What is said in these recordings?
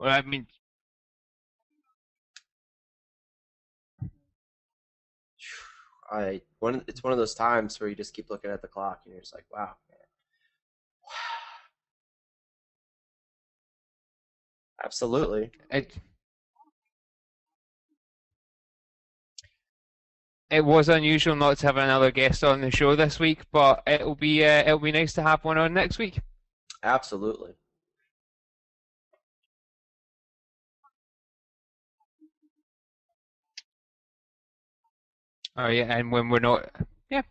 Well, I mean, it's one of those times where you just keep looking at the clock and you're just like, wow, man. Absolutely. it was unusual not to have another guest on the show this week, but it'll be nice to have one on next week. Absolutely. Oh yeah, and when we're not, yeah.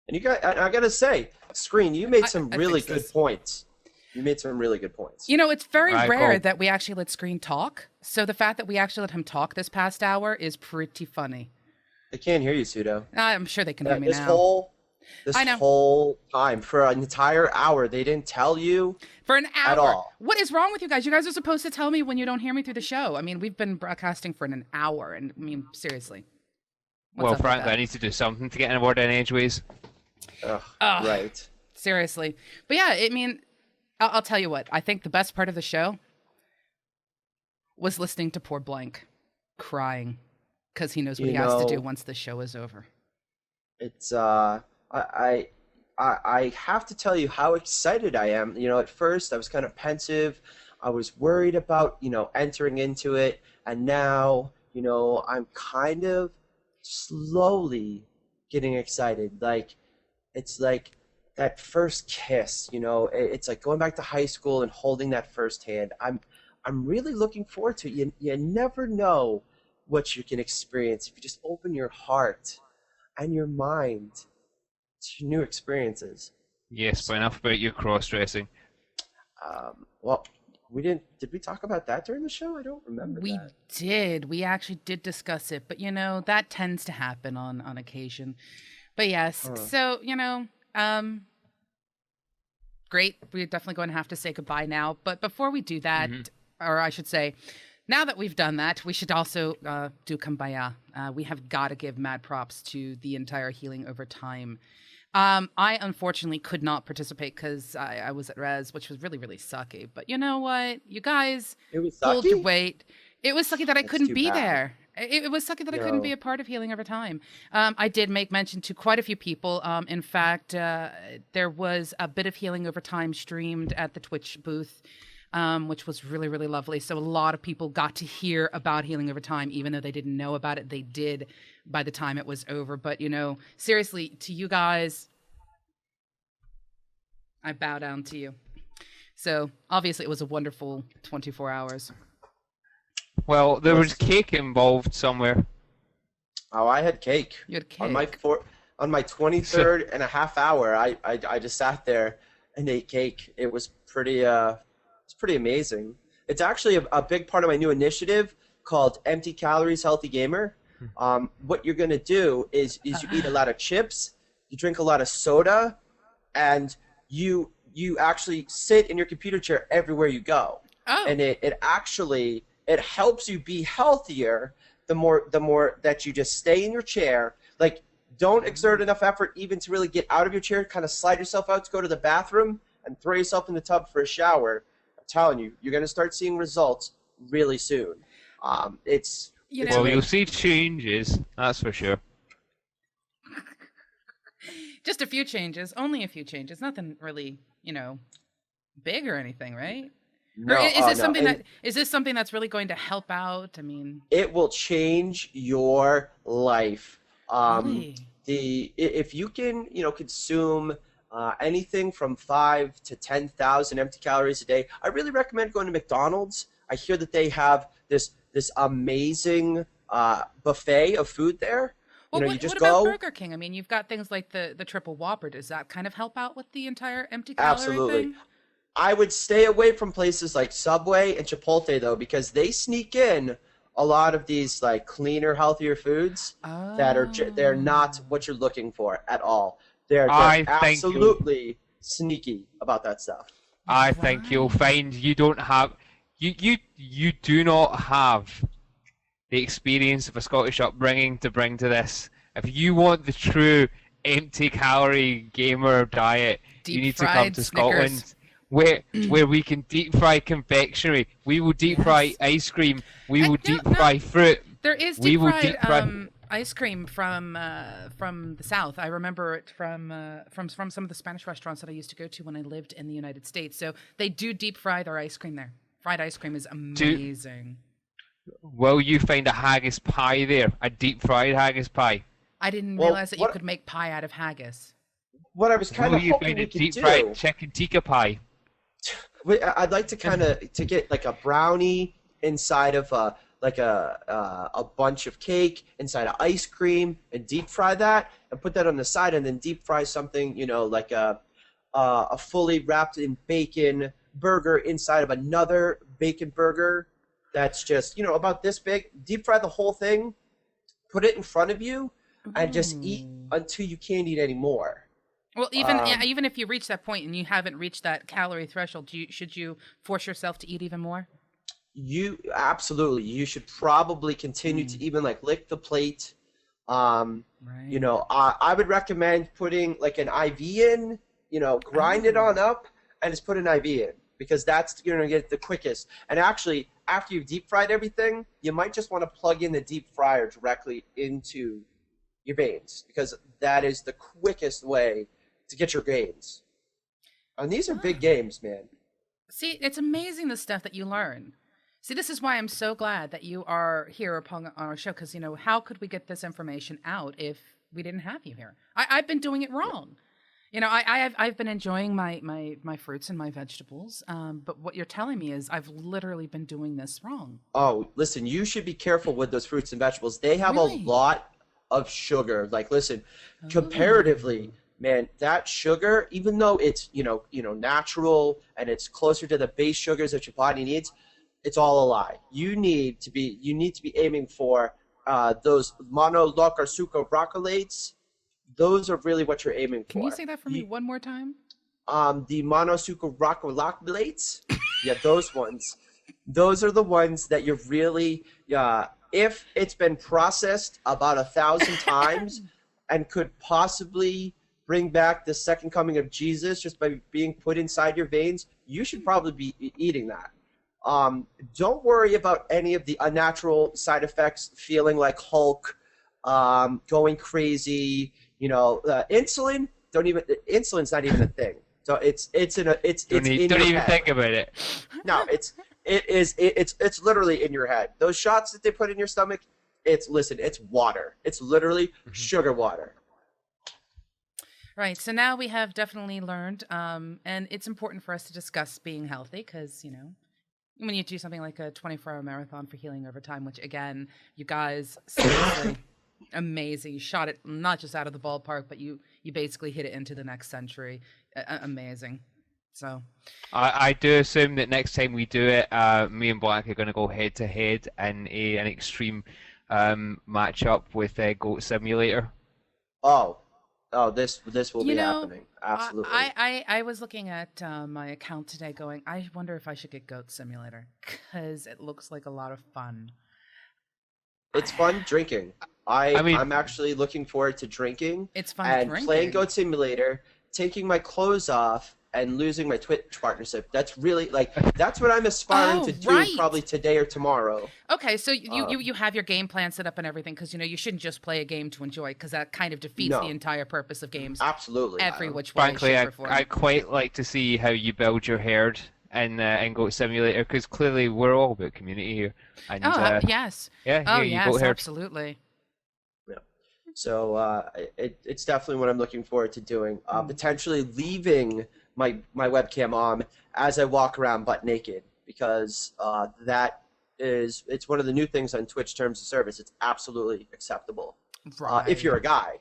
And I gotta say, Screen, you made some really good points. You made some really good points. You know, it's very Right, rare cool. that we actually let Screen talk. So the fact that we actually let him talk this past hour is pretty funny. They can't hear you, Pseudo. I'm sure they can hear me This now. whole time, for an entire hour, they didn't tell you For an hour. at all. What is wrong with you guys? You guys are supposed to tell me when you don't hear me through the show. I mean, we've been broadcasting for an hour, and I mean, seriously. What's Well, up with frankly, that? I need to do something to get in a word in edgeways. Ugh, Ugh. right. Seriously. But yeah, I mean, I'll tell you what. I think the best part of the show was listening to poor Blank crying because he knows what he has to do once the show is over. It's I have to tell you how excited I am. You know, at first I was kind of pensive. I was worried about, entering into it, and now, I'm kind of slowly getting excited. Like, it's like that first kiss, it's like going back to high school and holding that first hand. I'm really looking forward to it. You never know what you can experience if you just open your heart and your mind to new experiences. Yes, but enough about your cross-dressing. Well, did we talk about that during the show? I don't remember We that. did. We actually did discuss it, but that tends to happen on occasion. But yes, so great. We're definitely going to have to say goodbye now. But before we do that, or I should say, now that we've done that, we should also do Kumbaya. We have got to give mad props to the entire Healing Over Time. I unfortunately could not participate because I was at Res, which was really, really sucky. But you know what? You guys It was pulled your sucky? weight. It was sucky that I That's couldn't too be bad. there. It was sucky that I couldn't be a part of Healing Over Time. I did make mention to quite a few people. In fact, there was a bit of Healing Over Time streamed at the Twitch booth, which was really, really lovely. So a lot of people got to hear about Healing Over Time, even though they didn't know about it. They did by the time it was over. But, seriously, to you guys, I bow down to you. So obviously it was a wonderful 24 hours. Well, there was cake involved somewhere. Oh, I had cake. You had cake. On my 23rd and a half hour, I just sat there and ate cake. It was pretty amazing. It's actually a big part of my new initiative called Empty Calories Healthy Gamer. What you're gonna do is you eat a lot of chips, you drink a lot of soda, and you actually sit in your computer chair everywhere you go. Oh. And it helps you be healthier the more that you just stay in your chair. Like, don't exert enough effort even to really get out of your chair. Kind of slide yourself out to go to the bathroom and throw yourself in the tub for a shower. I'm telling you, you're going to start seeing results really soon. Well, you'll see changes, that's for sure. Just a few changes, only a few changes, nothing really, big or anything, right? No, or is this no. is this something that's really going to help out? I mean, it will change your life. Really? If you can, consume anything from 5 to 10,000 empty calories a day, I really recommend going to McDonald's. I hear that they have this amazing buffet of food there. Well, You just what about go. Burger King? I mean, you've got things like the triple Whopper. Does that kind of help out with the entire empty calorie Absolutely. thing? I would stay away from places like Subway and Chipotle, though, because they sneak in a lot of these like cleaner, healthier foods that they're not what you're looking for at all. They're absolutely sneaky about that stuff. I think you'll find you don't have you do not have the experience of a Scottish upbringing to bring to this. If you want the true empty calorie gamer diet, you need to come to Snickers. Scotland. where we can deep fry confectionery. We will deep fry ice cream. We will deep fry fruit. There is deep fried ice cream from the South. I remember it from some of the Spanish restaurants that I used to go to when I lived in the United States. So they do deep fry their ice cream there. Fried ice cream is amazing. Will you find a haggis pie there? A deep fried haggis pie? I didn't realize that you could make pie out of haggis. What I was kind of hoping we could do. Deep fried chicken tikka pie. I'd like to to get like a brownie inside of a bunch of cake inside of ice cream and deep fry that and put that on the side and then deep fry something, you know, like a fully wrapped in bacon burger inside of another bacon burger that's just, you know, about this big. Deep fry the whole thing, put it in front of you, and just eat until you can't eat anymore. Well, even if you reach that point and you haven't reached that calorie threshold, should you force yourself to eat even more? You absolutely. You should probably continue to even like lick the plate. You know, I would recommend putting like an IV in. You know, grind it on up and just put an IV in because that's gonna get the quickest. And actually, after you've deep fried everything, you might just want to plug in the deep fryer directly into your veins because that is the quickest way to get your gains. And these are big games, man. See, it's amazing the stuff that you learn. See, this is why I'm so glad that you are here upon our show, because, you know, how could we get this information out if we didn't have you here? I've been doing it wrong. You know, I've been enjoying my fruits and my vegetables, but what you're telling me is I've literally been doing this wrong. Oh, listen, you should be careful with those fruits and vegetables. They have a lot of sugar. Like, listen, comparatively, man, that sugar, even though it's you know natural and it's closer to the base sugars that your body needs, it's all a lie. You need to be aiming for those monosucrocolates. Those are really what you're aiming for. Can you say that for me one more time? The monosucrocolates. Yeah, those ones. Those are the ones that you're really, if it's been processed about 1,000 times and could possibly bring back the second coming of Jesus just by being put inside your veins, you should probably be eating that. Don't worry about any of the unnatural side effects, feeling like Hulk, going crazy. You know, insulin. Insulin's not even a thing. So it's in your head. Don't even think about it. No, it's literally in your head. Those shots that they put in your stomach, it's water. It's literally sugar water. Right. So now we have definitely learned, and it's important for us to discuss being healthy because, you know, when you do something like a 24-hour marathon for healing over time, which again, you guys seriously. Amazing. You shot it not just out of the ballpark, but you basically hit it into the next century. Amazing. So I do assume that next time we do it, me and Black are going to go head to head in an extreme matchup with Goat Simulator. This will be happening. Absolutely. I was looking at my account today going, I wonder if I should get Goat Simulator because it looks like a lot of fun. It's fun drinking. I'm actually looking forward to drinking. It's fun and drinking. Playing Goat Simulator, taking my clothes off, and losing my Twitch partnership. That's really that's what I'm aspiring to do probably today or tomorrow. Okay, so you have your game plan set up and everything because, you know, you shouldn't just play a game to enjoy because that kind of defeats the entire purpose of games. Absolutely. Every which way. Frankly, I quite like to see how you build your herd in Goat Simulator because clearly we're all about community here. And, yes. Yeah. Absolutely. Yeah. So it's definitely what I'm looking forward to doing. Potentially leaving my webcam on as I walk around butt naked because it's one of the new things on Twitch terms of service. It's absolutely acceptable. Right. If you're a guy.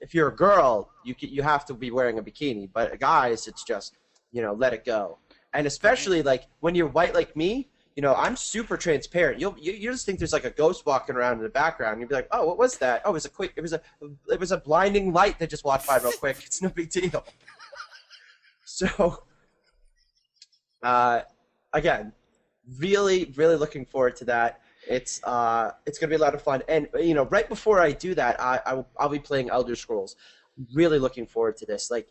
If you're a girl, you have to be wearing a bikini. But guys, it's just, you know, let it go. And especially like when you're white like me, you know, I'm super transparent. You just think there's like a ghost walking around in the background. You'd be like, oh, what was that? Oh, it was a blinding light that just walked by real quick. It's no big deal. So, again, really, really looking forward to that. It's gonna be a lot of fun. And you know, right before I do that, I'll be playing Elder Scrolls. really looking forward to this. Like,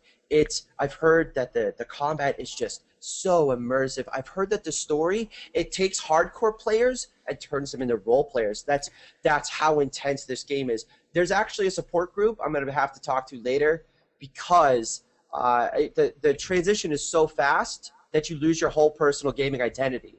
I've heard that the combat is just so immersive. I've heard that the story, it takes hardcore players and turns them into role players. That's how intense this game is. There's actually a support group I'm going to have to talk to later, because the transition is so fast that you lose your whole personal gaming identity.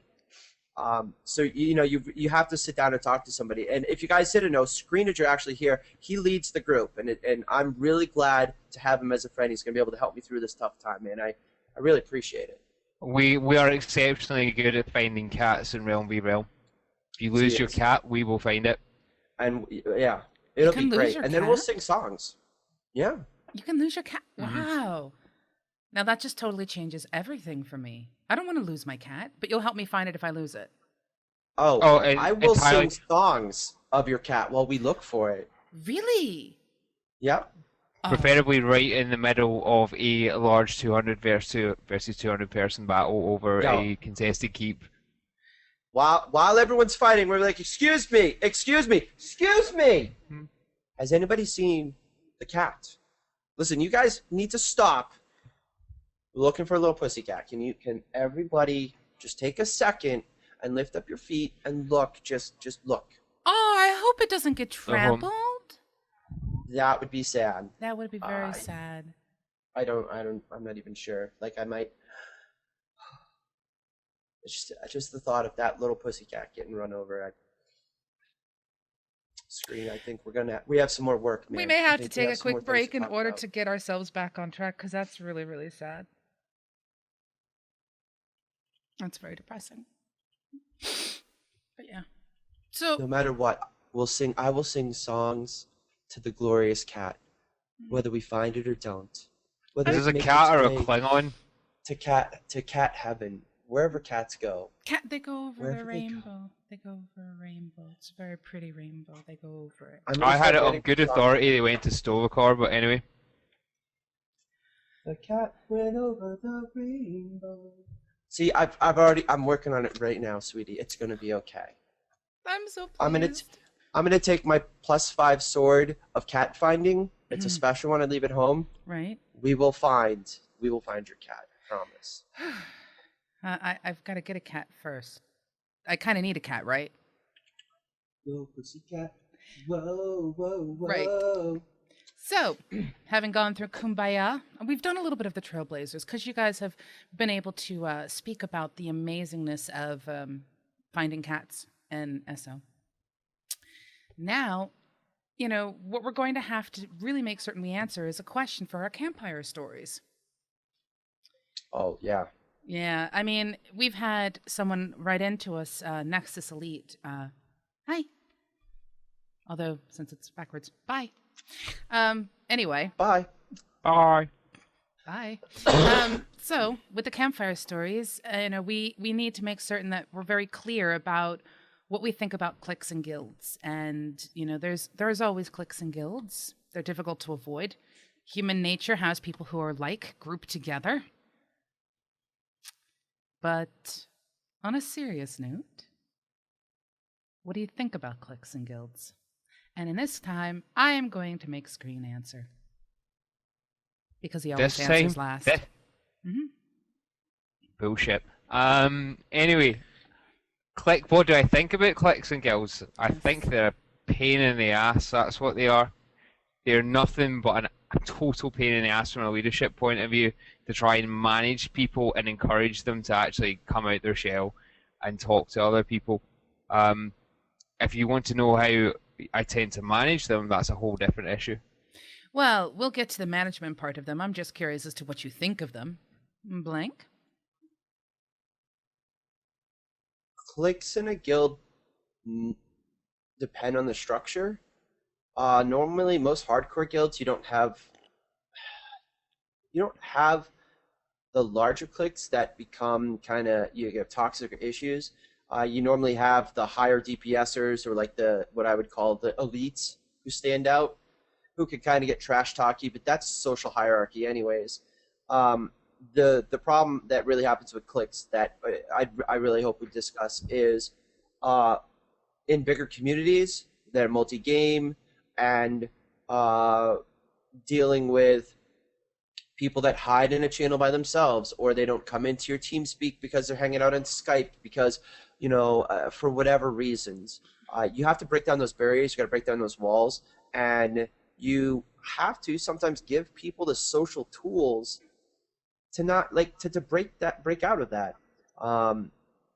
So you have to sit down and talk to somebody. And if you guys didn't know, Screenager actually here, he leads the group, and I'm really glad to have him as a friend. He's going to be able to help me through this tough time, man. I really appreciate it. We are exceptionally good at finding cats in Realm v Realm. If you lose your cat, we will find it. And yeah, it'll be great. And then we'll sing songs. Yeah. You can lose your cat. Wow. Now that just totally changes everything for me. I don't want to lose my cat, but you'll help me find it if I lose it. I will sing songs of your cat while we look for it. Really? Yep. Preferably right in the middle of a large 200 versus 200 person battle over a contested keep. While everyone's fighting, we're like, excuse me, excuse me, excuse me. Has anybody seen the cat? Listen, you guys need to stop looking for a little pussycat. Can everybody just take a second and lift up your feet and look? Just look. Oh, I hope it doesn't get trampled. That would be sad. That would be very sad. I'm not even sure. Like, I might. It's just the thought of that little pussycat getting run over. I think we have some more work, man. We may have to take a quick break in order to get ourselves back on track, because that's really, really sad. That's very depressing. But yeah. So no matter what, I will sing songs to the glorious cat, whether we find it or don't. Whether it's a cat or a Klingon. To cat heaven, wherever cats go. They go over the rainbow. They go over a rainbow. It's a very pretty rainbow. They go over it. I had it on good authority. They went to Stovacor, but anyway. The cat went over the rainbow. See, I'm working on it right now, sweetie. It's gonna be okay. I'm so pleased. I'm gonna take my +5 sword of cat finding. It's a special one. I leave at home. Right. We will find your cat. I promise. I've got to get a cat first. I kind of need a cat, right? Whoa, pussycat. Whoa, whoa, whoa. Right. So, having gone through Kumbaya, we've done a little bit of the Trailblazers, because you guys have been able to speak about the amazingness of finding cats and SO. Now, what we're going to have to really make certain we answer is a question for our Campfire stories. Oh, yeah. Yeah, I mean, we've had someone write into us, Nexus Elite. Hi. Although, since it's backwards, bye. Anyway. Bye. Bye. Bye. So, with the Campfire stories, we need to make certain that we're very clear about what we think about cliques and guilds. And, there's always cliques and guilds. They're difficult to avoid. Human nature has people who are grouped together. But on a serious note, what do you think about cliques and guilds? And in this time, I am going to make Screen answer. Because he always answers last. Bullshit. Anyway, what do I think about cliques and guilds? I think they're a pain in the ass. That's what they are. They're nothing but a total pain in the ass from a leadership point of view, to try and manage people and encourage them to actually come out their shell and talk to other people. If you want to know how I tend to manage them, that's a whole different issue. Well, we'll get to the management part of them. I'm just curious as to what you think of them. Blank? Cliques in a guild depend on the structure. Normally, most hardcore guilds, you don't have the larger cliques that become you get toxic issues. You normally have the higher DPSers, or what I would call the elites, who stand out, who can kind of get trash talky, but that's social hierarchy anyways. The problem that really happens with cliques that I really hope we discuss is in bigger communities that are multi-game and dealing with people that hide in a channel by themselves, or they don't come into your team speak because they're hanging out on Skype because, for whatever reasons. You have to break down those barriers. You got to break down those walls, and you have to sometimes give people the social tools to not to break out of that.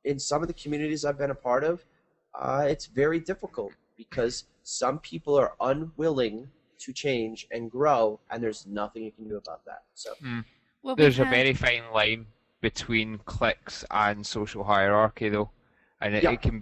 In some of the communities I've been a part of, it's very difficult because some people are unwilling to change and grow, and there's nothing you can do about that. So Well, there's a very fine line between cliques and social hierarchy, though, and it can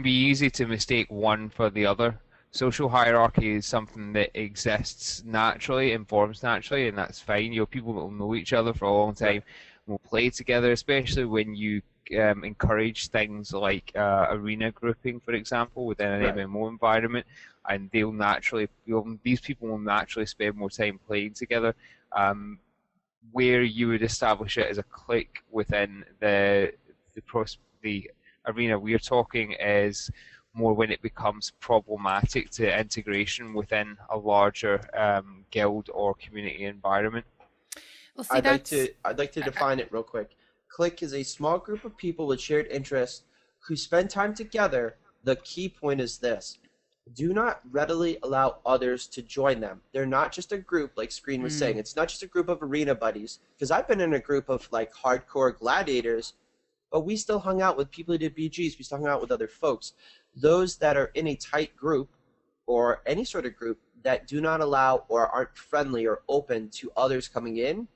be easy to mistake one for the other. Social hierarchy is something that exists naturally and forms naturally, and that's fine. People will know each other for a long time, will play together, especially when you encourage things like arena grouping, for example, within an MMO environment, and these people will naturally spend more time playing together. Where you would establish it as a clique within the arena we're talking is more when it becomes problematic to integration within a larger guild or community environment. Well, see, I'd like to define it real quick. Clique is a small group of people with shared interests who spend time together. The key point is this: do not readily allow others to join them. They're not just a group, like Screen was saying. It's not just a group of arena buddies. Because I've been in a group of like hardcore gladiators, but we still hung out with people who did BGs. We still hung out with other folks. Those that are in a tight group or any sort of group that do not allow or aren't friendly or open to others coming in,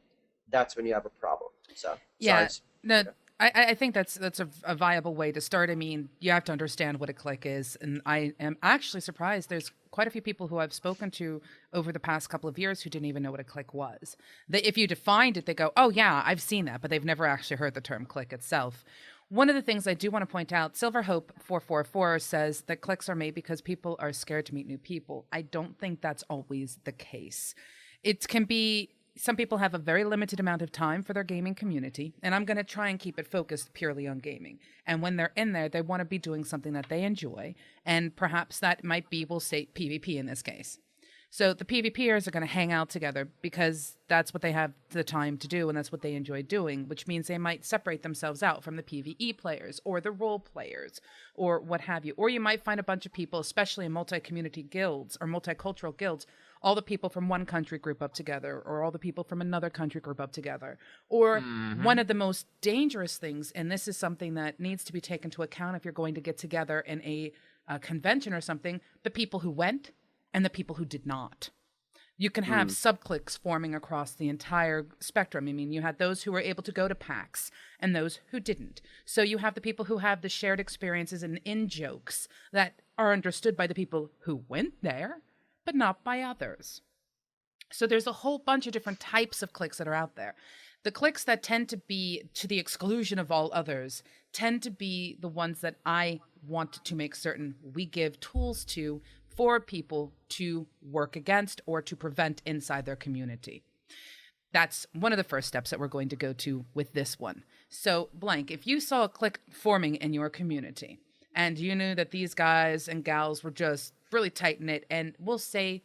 that's when you have a problem. So yeah, sorry. I think that's a viable way to start. I mean, you have to understand what a clique is, and I am actually surprised. There's quite a few people who I've spoken to over the past couple of years who didn't even know what a clique was. If you defined it, they go, "Oh yeah, I've seen that," but they've never actually heard the term clique itself. One of the things I do want to point out, Silverhope444 says that cliques are made because people are scared to meet new people. I don't think that's always the case. It can be. Some people have a very limited amount of time for their gaming community, and I'm going to try and keep it focused purely on gaming. And when they're in there, they want to be doing something that they enjoy, and perhaps that might be, we'll say, PvP in this case. So the PvPers are going to hang out together because that's what they have the time to do, and that's what they enjoy doing, which means they might separate themselves out from the PvE players or the role players or what have you. Or you might find a bunch of people, especially in multi-community guilds or multicultural guilds, all the people from one country group up together, or all the people from another country group up together. Or one of the most dangerous things, and this is something that needs to be taken into account if you're going to get together in a convention or something, the people who went and the people who did not. You can have sub-cliques forming across the entire spectrum. I mean, you had those who were able to go to PAX and those who didn't. So you have the people who have the shared experiences and in-jokes that are understood by the people who went there, but not by others. So there's a whole bunch of different types of cliques that are out there. The cliques that tend to be to the exclusion of all others tend to be the ones that I want to make certain we give tools to for people to work against or to prevent inside their community. That's one of the first steps that we're going to go to with this one. So, Blank, if you saw a clique forming in your community and you knew that these guys and gals were just really tight-knit, and we'll say,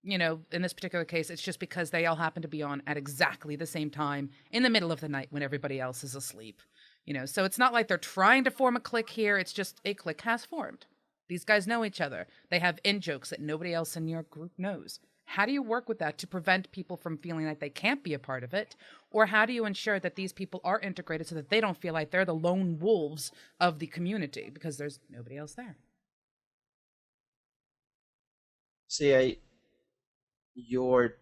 in this particular case, it's just because they all happen to be on at exactly the same time in the middle of the night when everybody else is asleep. So it's not like they're trying to form a clique here. It's just a clique has formed. These guys know each other. They have in-jokes that nobody else in your group knows. How do you work with that to prevent people from feeling like they can't be a part of it? Or how do you ensure that these people are integrated so that they don't feel like they're the lone wolves of the community because there's nobody else there? See, your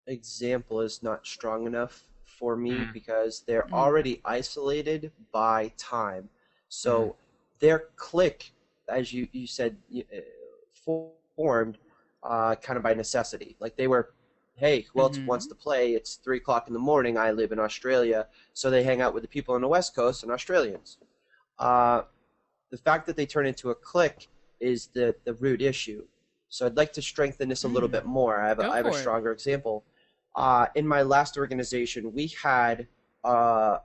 example is not strong enough for me because they're already isolated by time. So their clique, as you said, formed kind of by necessity. Like they were, hey, who else wants to play? It's 3 o'clock in the morning. I live in Australia. So they hang out with the people on the West Coast and Australians. The fact that they turn into a clique is the root issue. So I'd like to strengthen this a little bit more. I have a stronger example. In my last organization, we had a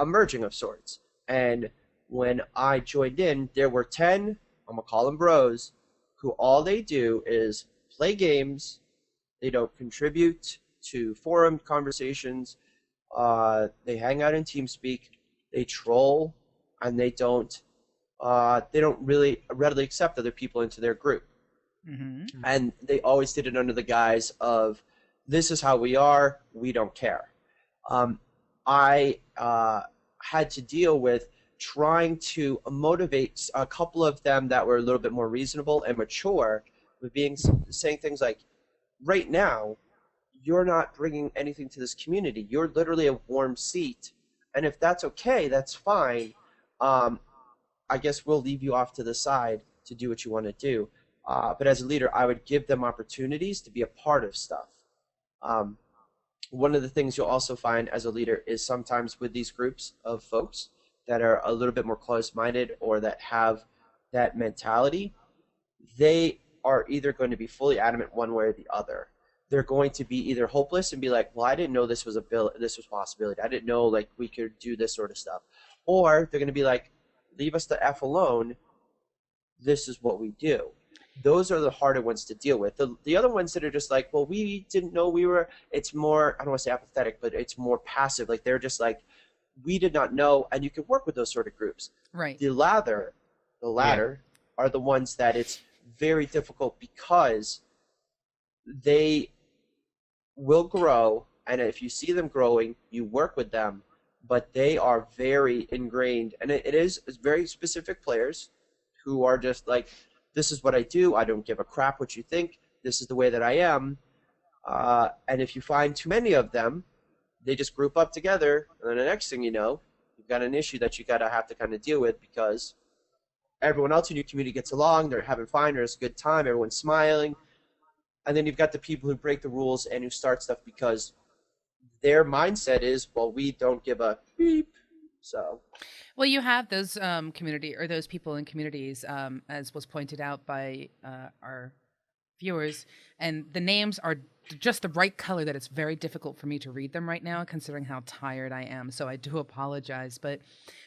merging of sorts. And when I joined in, there were 10, I'm going to call them bros, who all they do is play games, They don't contribute to forum conversations. They hang out in TeamSpeak. They troll, and they don't really readily accept other people into their group. Mm-hmm. And they always did it under the guise of, this is how we are, we don't care. I had to deal with trying to motivate a couple of them that were a little bit more reasonable and mature with saying things like, right now, you're not bringing anything to this community. You're literally a warm seat. And if that's okay, that's fine. I guess we'll leave you off to the side to do what you want to do. But as a leader, I would give them opportunities to be a part of stuff. One of the things you'll also find as a leader is sometimes with these groups of folks that are a little bit more closed-minded or that have that mentality, they are either going to be fully adamant one way or the other. They're going to be either hopeless and be like, well, I didn't know this was a possibility. I didn't know like we could do this sort of stuff. Or they're going to be like, leave us the F alone. This is what we do. Those are the harder ones to deal with. The other ones that are just like, well, we didn't know we were, it's more, I don't want to say apathetic, but it's more passive. Like they're just like, we did not know, and you can work with those sort of groups. Right. The latter are the ones that it's very difficult because they will grow, and if you see them growing, you work with them, but they are very ingrained, and it's very specific players who are just like, this is what I do, I don't give a crap what you think, this is the way that I am, and if you find too many of them, they just group up together, and then the next thing you know, you've got an issue that you have to kind of deal with because everyone else in your community gets along, they're having fun, there's a good time, everyone's smiling, and then you've got the people who break the rules and who start stuff because their mindset is, well, we don't give a beep. So, well, you have those community or those people in communities, as was pointed out by our viewers, and the names are just the right color that it's very difficult for me to read them right now, considering how tired I am. So I do apologize. But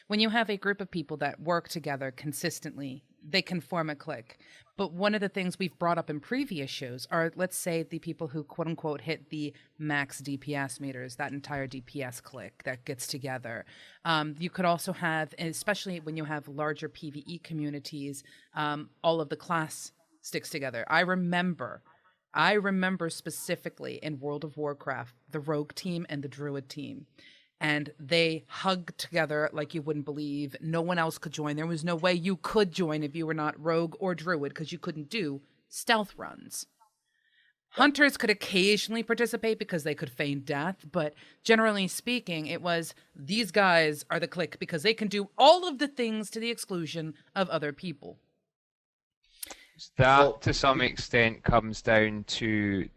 when you have a group of people that work together consistently, they can form a clique. But one of the things we've brought up in previous shows are, let's say, the people who, quote unquote, hit the max DPS meters, that entire DPS clique that gets together. You could also have, especially when you have larger PvE communities, all of the class sticks together. I remember specifically in World of Warcraft, the Rogue team and the Druid team. And they hugged together like you wouldn't believe. No one else could join. There was no way you could join if you were not Rogue or Druid because you couldn't do stealth runs. Hunters could occasionally participate because they could feign death, but generally speaking, it was these guys are the clique because they can do all of the things to the exclusion of other people. That, to some extent, comes down to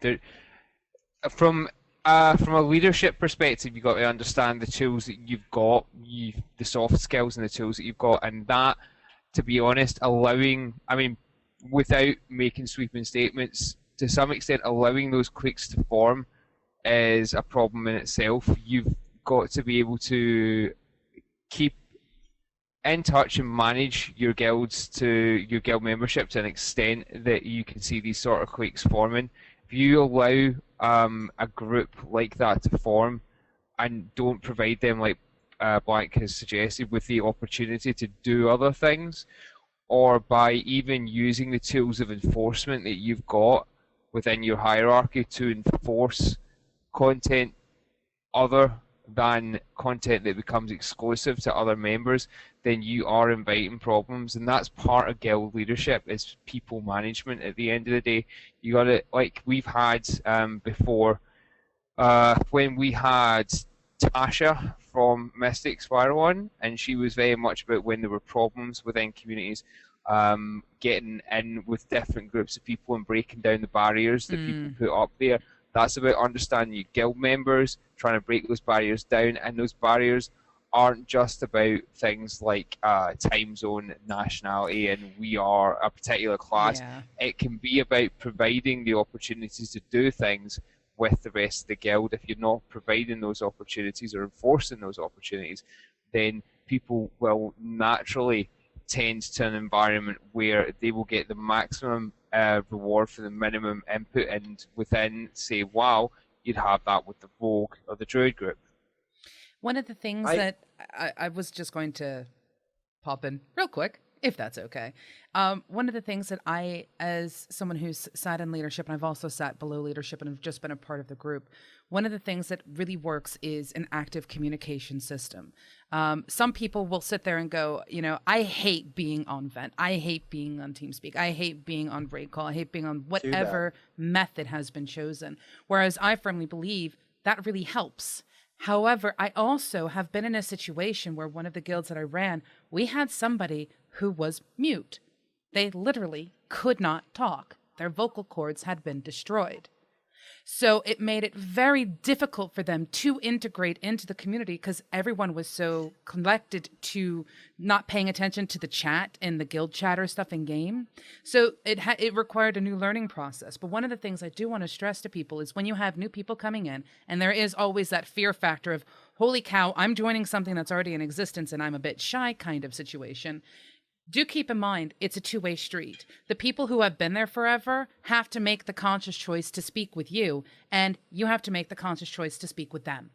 from a leadership perspective, you've got to understand the tools that you've got, the soft skills and the tools that you've got, and that, to be honest, without making sweeping statements, to some extent, allowing those cliques to form is a problem in itself. You've got to be able to keep in touch and manage your guilds to your guild membership to an extent that you can see these sort of cliques forming. If you allow a group like that to form and don't provide them, like Blank has suggested, with the opportunity to do other things, or by even using the tools of enforcement that you've got within your hierarchy to enforce content other than content that becomes exclusive to other members, then you are inviting problems, and that's part of guild leadership, is people management. At the end of the day, you got to, like we've had before, when we had Tasha from Mystic Spiral on, and she was very much about when there were problems within communities, getting in with different groups of people and breaking down the barriers that people put up there. That's about understanding your guild members, trying to break those barriers down, and those barriers aren't just about things like time zone, nationality, and we are a particular class. Yeah. It can be about providing the opportunities to do things with the rest of the guild. If you're not providing those opportunities or enforcing those opportunities, then people will naturally tend to an environment where they will get the maximum reward for the minimum input, and within, say, WoW, you'd have that with the Rogue or the Druid group. One of the things that I was just going to pop in real quick, if that's okay. One of the things that I, as someone who's sat in leadership, and I've also sat below leadership and have just been a part of the group, one of the things that really works is an active communication system. Some people will sit there and go, you know, I hate being on Vent. I hate being on TeamSpeak. I hate being on Raid Call. I hate being on whatever method has been chosen. Whereas I firmly believe that really helps. However, I also have been in a situation where one of the guilds that I ran, we had somebody who was mute. They literally could not talk. Their vocal cords had been destroyed. So it made it very difficult for them to integrate into the community because everyone was so collected to not paying attention to the chat and the guild chatter stuff in game. So it required a new learning process. But one of the things I do want to stress to people is when you have new people coming in, and there is always that fear factor of, holy cow, I'm joining something that's already in existence and I'm a bit shy kind of situation. Do keep in mind, it's a two-way street. The people who have been there forever have to make the conscious choice to speak with you, and you have to make the conscious choice to speak with them.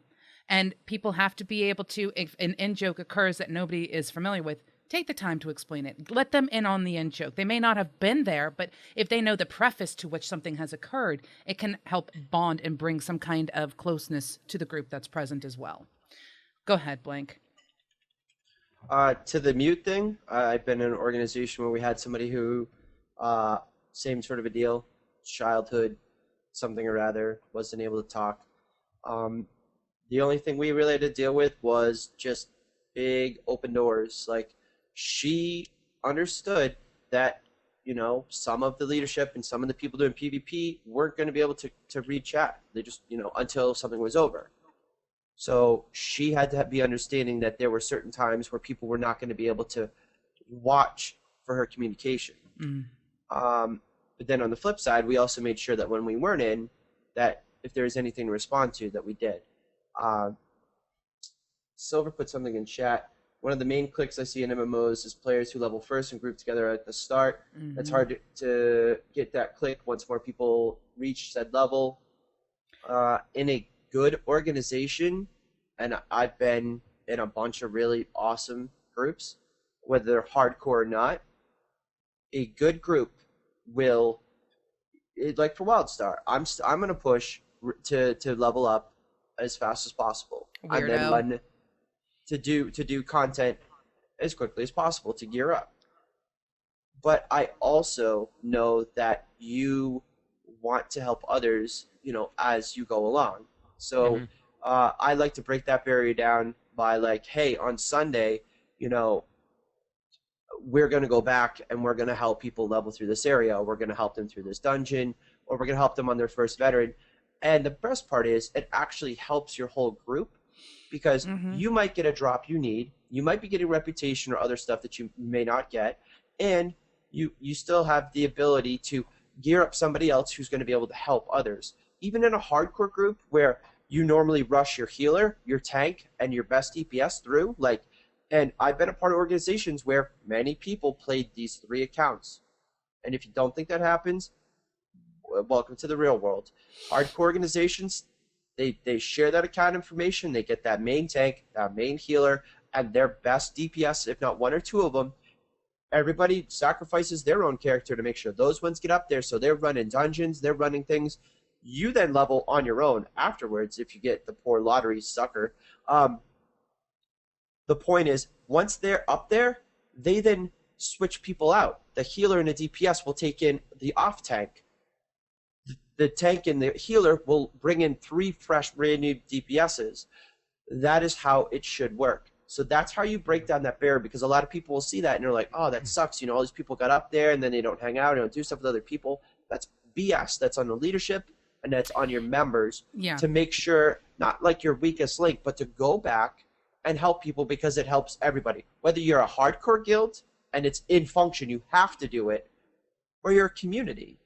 And people have to be able to, if an in-joke occurs that nobody is familiar with, take the time to explain it. Let them in on the in-joke. They may not have been there, but if they know the preface to which something has occurred, it can help bond and bring some kind of closeness to the group that's present as well. Go ahead, Blank. To the mute thing, I've been in an organization where we had somebody who, same sort of a deal, childhood, something or other, wasn't able to talk. The only thing we really had to deal with was just big open doors. Like, she understood that, you know, some of the leadership and some of the people doing PvP weren't going to be able to read chat. They just, you know, until something was over. So she had to be understanding that there were certain times where people were not going to be able to watch for her communication. But then on the flip side, we also made sure that when we weren't in, that if there was anything to respond to, that we did. Silver put something in chat. One of the main cliques I see in MMOs is players who level first and group together at the start. It's hard to get that click once more people reach said level. In a good organization, and I've been in a bunch of really awesome groups, whether they're hardcore or not, a good group will, like for WildStar, I'm going to push to level up as fast as possible. Weirdo. And then run to do content as quickly as possible to gear up. But I also know that you want to help others, you know, as you go along. So I like to break that barrier down by like, hey, on Sunday, you know, we're going to go back and we're going to help people level through this area. Or we're going to help them through this dungeon, or we're going to help them on their first veteran. And the best part is it actually helps your whole group because you might get a drop you need. You might be getting reputation or other stuff that you may not get. And you still have the ability to gear up somebody else who's going to be able to help others. Even in a hardcore group where you normally rush your healer, your tank, and your best DPS through. Like, and I've been a part of organizations where many people played these 3 accounts. And if you don't think that happens, welcome to the real world. Hardcore organizations, they share that account information. They get that main tank, that main healer, and their best DPS, if not 1 or 2 of them. Everybody sacrifices their own character to make sure those ones get up there. So they're running dungeons, they're running things. You then level on your own afterwards if you get the poor lottery sucker. The point is, once they're up there, they then switch people out. The healer and the DPS will take in the off tank. The tank and the healer will bring in 3 fresh brand new DPSs. That is how it should work. So that's how you break down that barrier, because a lot of people will see that and they're like, oh, that sucks. You know, all these people got up there and then they don't hang out, they don't do stuff with other people. That's BS. That's on the leadership. And that's on your members to make sure, not like your weakest link, but to go back and help people because it helps everybody. Whether you're a hardcore guild and it's in function, you have to do it, or you're a community.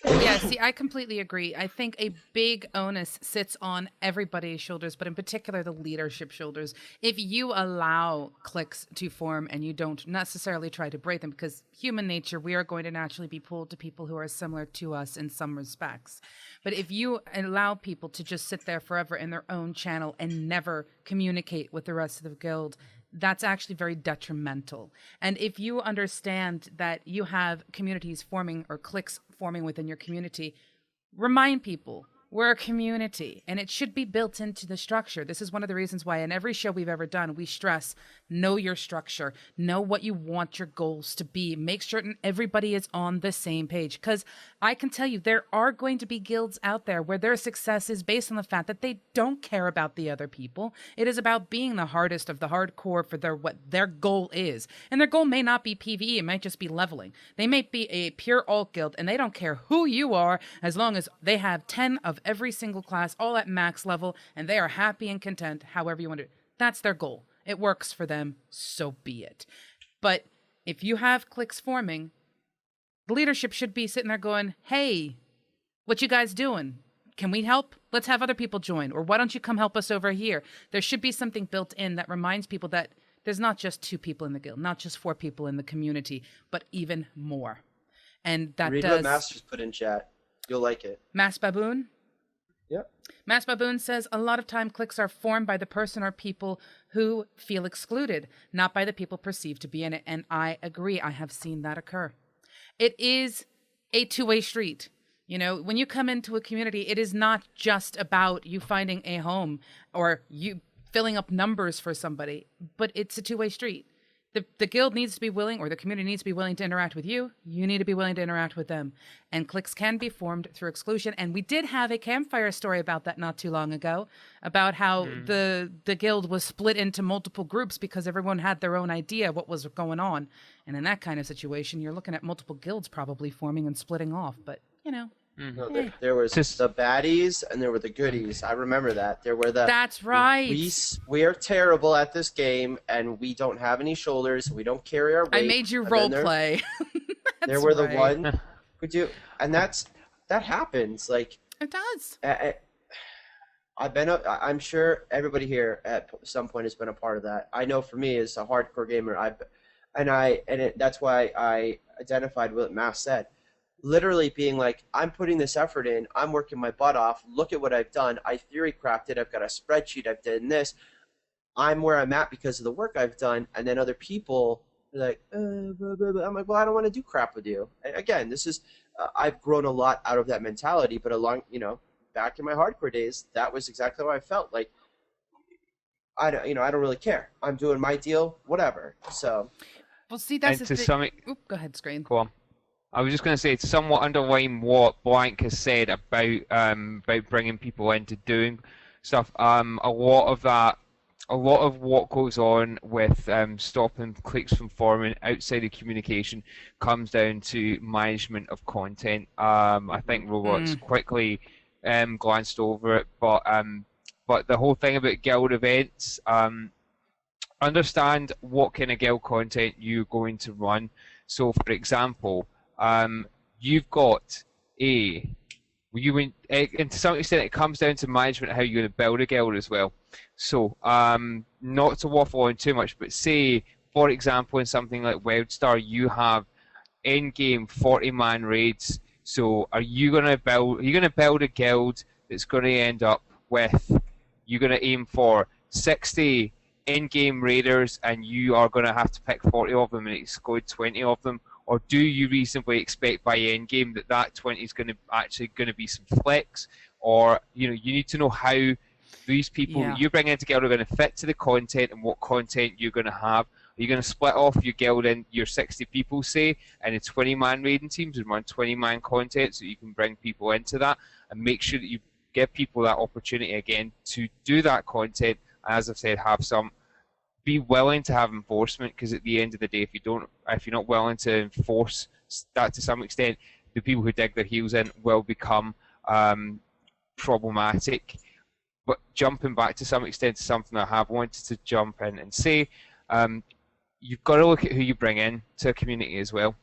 Yeah, see, I completely agree. I think a big onus sits on everybody's shoulders, but in particular the leadership shoulders. If you allow cliques to form and you don't necessarily try to break them, because human nature, we are going to naturally be pulled to people who are similar to us in some respects. But if you allow people to just sit there forever in their own channel and never communicate with the rest of the guild, that's actually very detrimental. And if you understand that you have communities forming or cliques forming within your community, remind people we're a community and it should be built into the structure. This is one of the reasons why in every show we've ever done, we stress know your structure, know what you want your goals to be, make certain everybody is on the same page. Because I can tell you, there are going to be guilds out there where their success is based on the fact that they don't care about the other people. It is about being the hardest of the hardcore for their what their goal is. And their goal may not be PvE, it might just be leveling. They may be a pure alt guild and they don't care who you are as long as they have 10 of every single class all at max level and they are happy and content however you want to. That's their goal. It works for them, so be it. But if you have cliques forming, the leadership should be sitting there going, hey, what you guys doing? Can we help? Let's have other people join. Or why don't you come help us over here? There should be something built in that reminds people that there's not just 2 people in the guild, not just 4 people in the community, but even more. And that Read what Masters put in chat. You'll like it. Mass Baboon? Yep. Mass Baboon says a lot of time cliques are formed by the person or people who feel excluded, not by the people perceived to be in it. And I agree. I have seen that occur. It is a two-way street. You know, when you come into a community, it is not just about you finding a home or you filling up numbers for somebody, but it's a two-way street. The guild needs to be willing, or the community needs to be willing to interact with you. You need to be willing to interact with them. And cliques can be formed through exclusion. And we did have a Campfire story about that not too long ago, about how the guild was split into multiple groups because everyone had their own idea of what was going on. And in that kind of situation, you're looking at multiple guilds probably forming and splitting off. But, you know. No, there was the baddies and there were the goodies. I remember that. There were the. That's right. We are terrible at this game, and we don't have any shoulders. We don't carry our weight. I made you role play. There were the one who do, and that happens. Like it does. I'm sure everybody here at some point has been a part of that. I know for me as a hardcore gamer, that's why I identified what Mass said. Literally being like, I'm putting this effort in, I'm working my butt off, look at what I've done, I theory crafted, I've got a spreadsheet, I've done this, I'm where I'm at because of the work I've done, and then other people are like, blah, blah, blah. I'm like, well, I don't want to do crap with you. Again, this is, I've grown a lot out of that mentality, but back in my hardcore days, that was exactly how I felt. Like, I don't really care. I'm doing my deal, whatever. So. Well, see, that's the thing. Go ahead, Screen. Go on. I was just going to say, to somewhat underline what Blank has said about bringing people into doing stuff. A lot of what goes on with stopping cliques from forming outside of communication comes down to management of content. I think Robot's quickly glanced over it, but the whole thing about guild events, understand what kind of guild content you're going to run. So, for example. You've got and to some extent it comes down to management how you're going to build a guild as well. So not to waffle on too much, but say for example in something like WildStar you have in-game 40-man raids. So are you going to build a guild that's going to end up with, you're going to aim for 60 in-game raiders and you are going to have to pick 40 of them and exclude 20 of them? Or do you reasonably expect by end game that 20 is going to be some flex? Or you need to know how these people you bring in together are going to fit to the content and what content you're going to have. Are you going to split off your guild in your 60 people, say, and a 20-man raiding teams and run 20-man content so you can bring people into that and make sure that you give people that opportunity again to do that content. And as I've said, be willing to have enforcement, because at the end of the day, if you're not willing to enforce that to some extent, the people who dig their heels in will become problematic. But jumping back to some extent to something I have wanted to jump in and say, you've got to look at who you bring in to a community as well.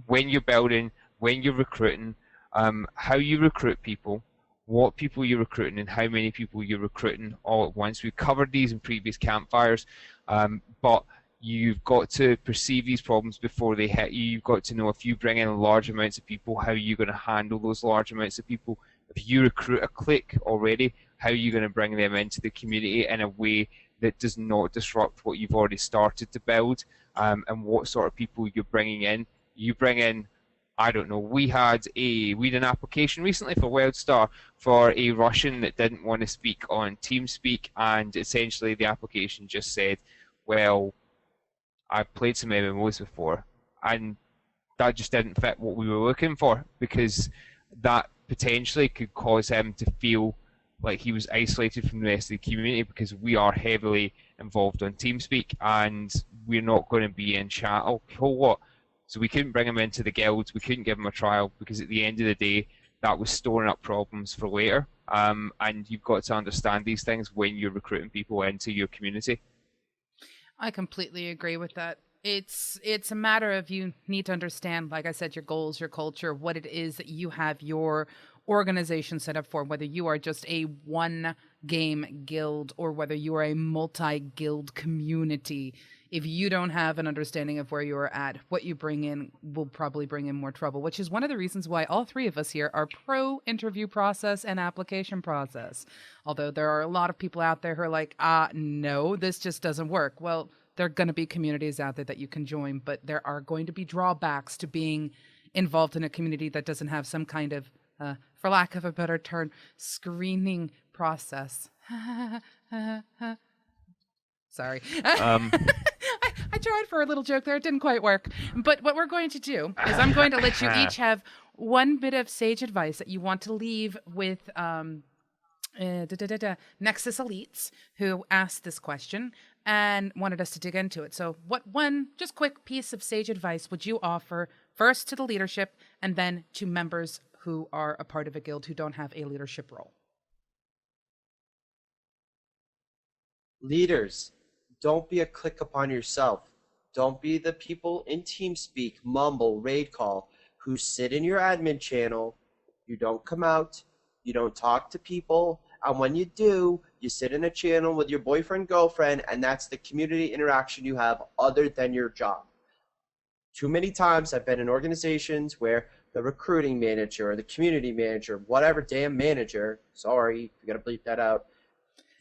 When you're building, when you're recruiting, how you recruit people, what people you're recruiting, and how many people you're recruiting all at once. We've covered these in previous campfires, but you've got to perceive these problems before they hit you. You've got to know if you bring in large amounts of people, how you're going to handle those large amounts of people. If you recruit a clique already, how are you going to bring them into the community in a way that does not disrupt what you've already started to build, and what sort of people you're bringing in. You bring in, I don't know, we had an application recently for WildStar for a Russian that didn't want to speak on TeamSpeak, and essentially the application just said, well, I've played some MMOs before, and that just didn't fit what we were looking for, because that potentially could cause him to feel like he was isolated from the rest of the community, because we are heavily involved on TeamSpeak and we're not going to be in chat. Oh, what? So we couldn't bring him into the guilds, we couldn't give him a trial, because at the end of the day, that was storing up problems for later. And you've got to understand these things when you're recruiting people into your community. I completely agree with that. It's a matter of, you need to understand, like I said, your goals, your culture, what it is that you have your organization set up for, whether you are just a one game guild or whether you are a multi-guild community. If you don't have an understanding of where you're at, what you bring in will probably bring in more trouble, which is one of the reasons why all three of us here are pro interview process and application process. Although there are a lot of people out there who are like, no, this just doesn't work. Well, there are going to be communities out there that you can join, but there are going to be drawbacks to being involved in a community that doesn't have some kind of, for lack of a better term, screening process. Sorry. I tried for a little joke there. It didn't quite work. But what we're going to do is I'm going to let you each have one bit of sage advice that you want to leave with Nexus Elites, who asked this question and wanted us to dig into it. So what one just quick piece of sage advice would you offer first to the leadership and then to members who are a part of a guild who don't have a leadership role? Leaders, don't be a click upon yourself. Don't be the people in TeamSpeak, Mumble, Raid Call, who sit in your admin channel. You don't come out. You don't talk to people. And when you do, you sit in a channel with your boyfriend, girlfriend, and that's the community interaction you have other than your job. Too many times I've been in organizations where the recruiting manager or the community manager, whatever damn manager, sorry, you gotta bleep that out,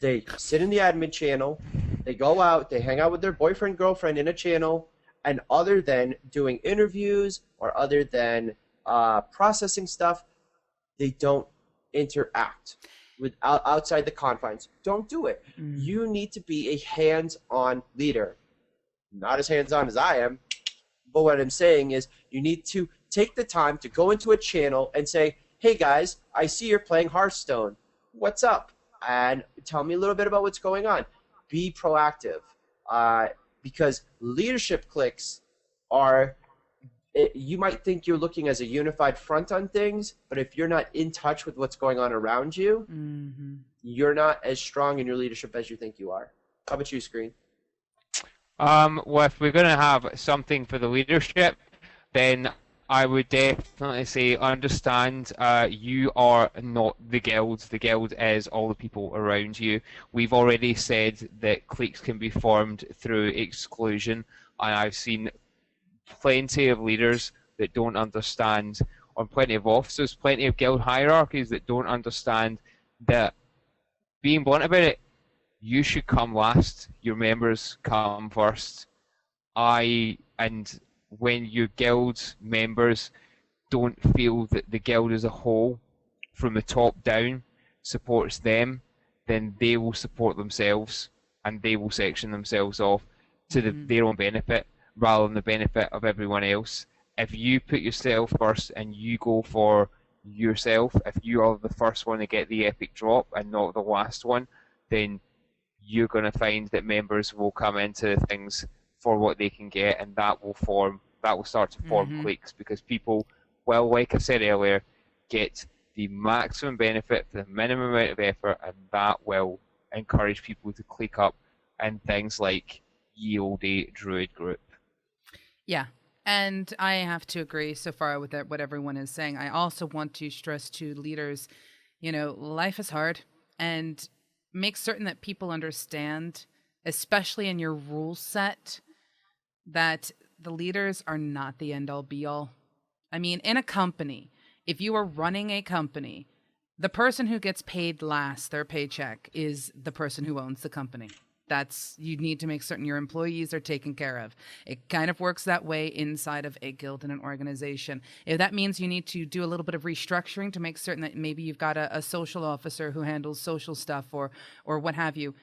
they sit in the admin channel, they go out, they hang out with their boyfriend, girlfriend in a channel, and other than doing interviews or other than processing stuff, they don't interact with outside the confines. Don't do it. You need to be a hands-on leader. Not as hands-on as I am, but what I'm saying is you need to take the time to go into a channel and say, hey guys, I see you're playing Hearthstone. What's up? And tell me a little bit about what's going on. Be proactive, because leadership cliques are, you might think you're looking as a unified front on things, but if you're not in touch with what's going on around you, you're not as strong in your leadership as you think you are. How about you, Screen? Well, if we're going to have something for the leadership, then I would definitely say understand you are not the guild. The guild is all the people around you. We've already said that cliques can be formed through exclusion, and I've seen plenty of leaders that don't understand, or plenty of officers, plenty of guild hierarchies that don't understand that, being blunt about it, you should come last, your members come first. And when your guild members don't feel that the guild as a whole, from the top down, supports them, then they will support themselves and they will section themselves off to their own benefit rather than the benefit of everyone else. If you put yourself first and you go for yourself, if you are the first one to get the epic drop and not the last one, then you're going to find that members will come into things for what they can get, and that will start to form cliques, because people will, like I said earlier, get the maximum benefit for the minimum amount of effort, and that will encourage people to click up in things like ye olde druid group. Yeah. And I have to agree so far with what everyone is saying. I also want to stress to leaders, life is hard, and make certain that people understand, especially in your rule set, that the leaders are not the end all be all. I mean, in a company, if you are running a company, the person who gets paid last, their paycheck, is the person who owns the company. You need to make certain your employees are taken care of. It kind of works that way inside of a guild and an organization. If that means you need to do a little bit of restructuring to make certain that maybe you've got a social officer who handles social stuff or what have you,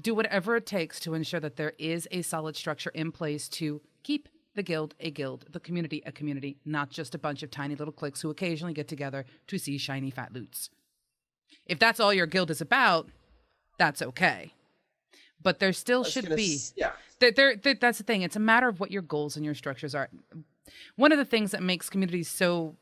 do whatever it takes to ensure that there is a solid structure in place to keep the guild a guild, the community a community, not just a bunch of tiny little cliques who occasionally get together to see shiny fat loots. If that's all your guild is about, that's okay. But there still should be. Yeah. That's the thing. It's a matter of what your goals and your structures are. One of the things that makes communities so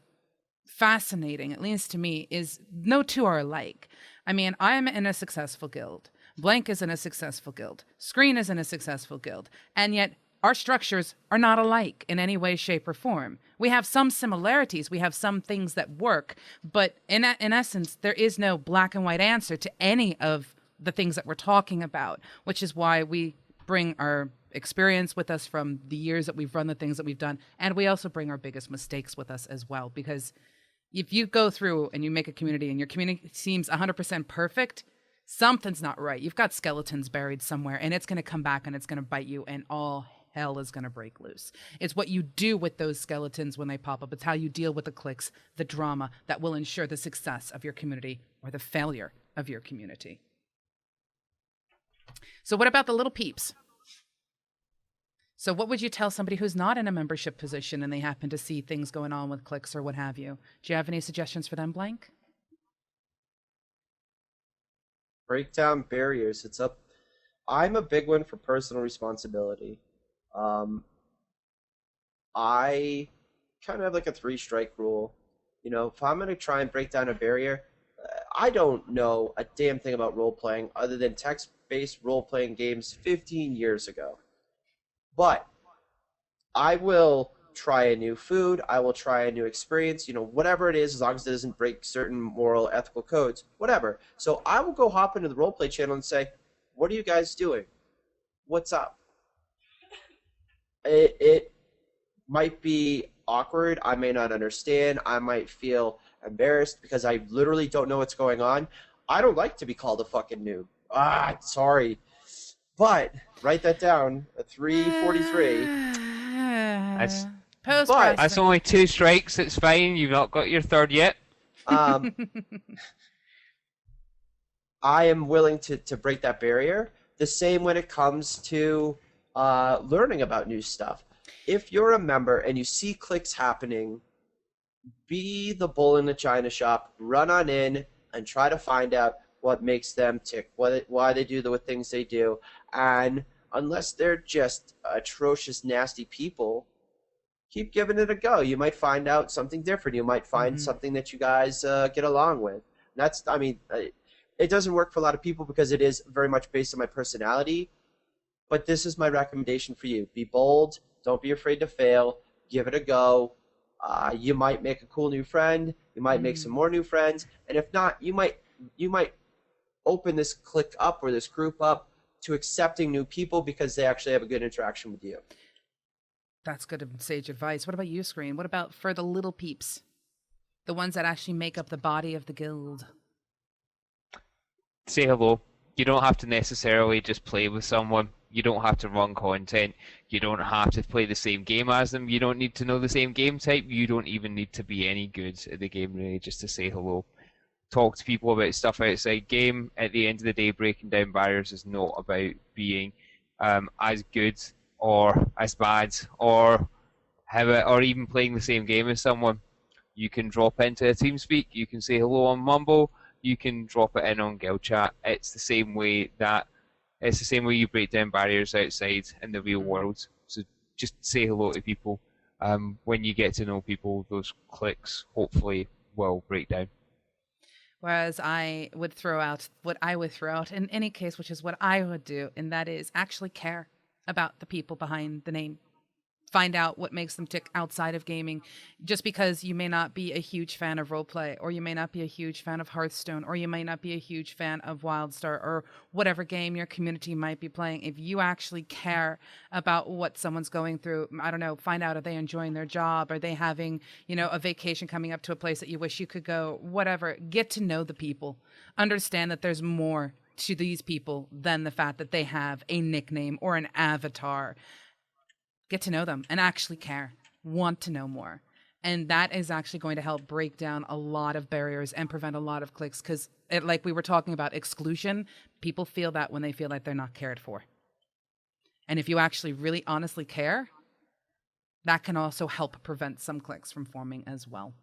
fascinating, at least to me, is no two are alike. I mean, I am in a successful guild. Blank is in a successful guild. Screen is in a successful guild. And yet our structures are not alike in any way, shape, or form. We have some similarities. We have some things that work. But in essence, there is no black and white answer to any of the things that we're talking about, which is why we bring our experience with us from the years that we've run the things that we've done. And we also bring our biggest mistakes with us as well. Because if you go through and you make a community and your community seems 100% perfect, something's not right. You've got skeletons buried somewhere, and it's going to come back and it's going to bite you, and all hell is going to break loose. It's what you do with those skeletons when they pop up. It's how you deal with the cliques, the drama that will ensure the success of your community or the failure of your community. So what about the little peeps? So what would you tell somebody who's not in a membership position and they happen to see things going on with cliques or what have you? Do you have any suggestions for them, Blank? Break down barriers. I'm a big one for personal responsibility. I kind of have like a 3-strike rule. If I'm going to try and break down a barrier, I don't know a damn thing about role-playing other than text-based role-playing games 15 years ago. But I will try a new food. I will try a new experience, whatever it is, as long as it doesn't break certain moral, ethical codes, whatever. So I will go hop into the roleplay channel and say, what are you guys doing? What's up? It might be awkward. I may not understand. I might feel embarrassed because I literally don't know what's going on. I don't like to be called a fucking noob. Sorry. But write that down. 343. That's only 2 strikes. It's fine. You've not got your 3rd yet. I am willing to break that barrier. The same when it comes to learning about new stuff. If you're a member and you see cliques happening, be the bull in the china shop. Run on in and try to find out what makes them tick, why they do the things they do. And unless they're just atrocious, nasty people, keep giving it a go. You might find out something different. You might find something that you guys get along with. It doesn't work for a lot of people because it is very much based on my personality. But this is my recommendation for you. Be bold. Don't be afraid to fail. Give it a go. You might make a cool new friend. You might make some more new friends. And if not, you might open this clique up or this group up to accepting new people because they actually have a good interaction with you. That's good and sage advice. What about you, Screen? What about for the little peeps? The ones that actually make up the body of the guild? Say hello. You don't have to necessarily just play with someone. You don't have to run content. You don't have to play the same game as them. You don't need to know the same game type. You don't even need to be any good at the game, really, just to say hello. Talk to people about stuff outside game. At the end of the day, breaking down barriers is not about being as good or as bad or even playing the same game as someone. You can drop into a TeamSpeak. You can say hello on Mumble. You can drop it in on Guild Chat. It's the same way you break down barriers outside in the real world. So just say hello to people. When you get to know people, those cliques hopefully will break down. Whereas I would throw out what I would throw out in any case, which is what I would do, and that is actually care about the people behind the name. find out what makes them tick outside of gaming. Just because you may not be a huge fan of roleplay, or you may not be a huge fan of Hearthstone, or you may not be a huge fan of WildStar, or whatever game your community might be playing, if you actually care about what someone's going through, I don't know, find out, are they enjoying their job? Are they having, a vacation coming up to a place that you wish you could go? Whatever. Get to know the people. Understand that there's more to these people than the fact that they have a nickname or an avatar. Get to know them and actually care, want to know more. And that is actually going to help break down a lot of barriers and prevent a lot of cliques, because like we were talking about exclusion, people feel that when they feel like they're not cared for. And if you actually really honestly care, that can also help prevent some cliques from forming as well.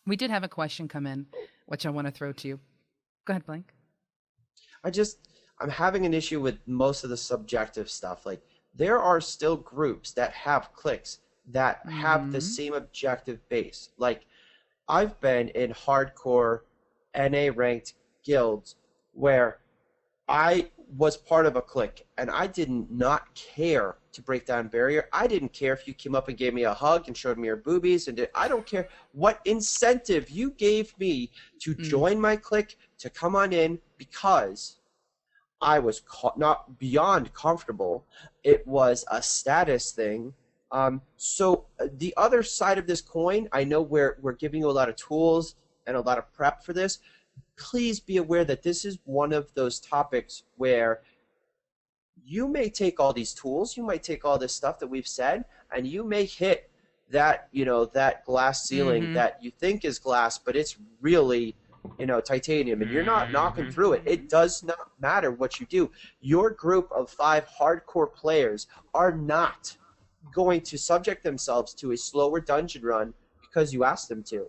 We did have a question come in, which I want to throw to you. Go ahead, Blank. I'm having an issue with most of the subjective stuff. Like, there are still groups that have cliques that have the same objective base. Like, I've been in hardcore NA ranked guilds where I was part of a clique and I did not care to break down barrier. I didn't care if you came up and gave me a hug and showed me your boobies, and I don't care what incentive you gave me to join my clique, to come on in, because I was not beyond comfortable. It was a status thing. So the other side of this coin, I know we're giving you a lot of tools and a lot of prep for this. Please be aware that this is one of those topics where you may take all these tools, you might take all this stuff that we've said, and you may hit that, that glass ceiling that you think is glass, but it's really titanium, and you're not knocking through it. It does not matter what you do. Your group of 5 hardcore players are not going to subject themselves to a slower dungeon run because you asked them to.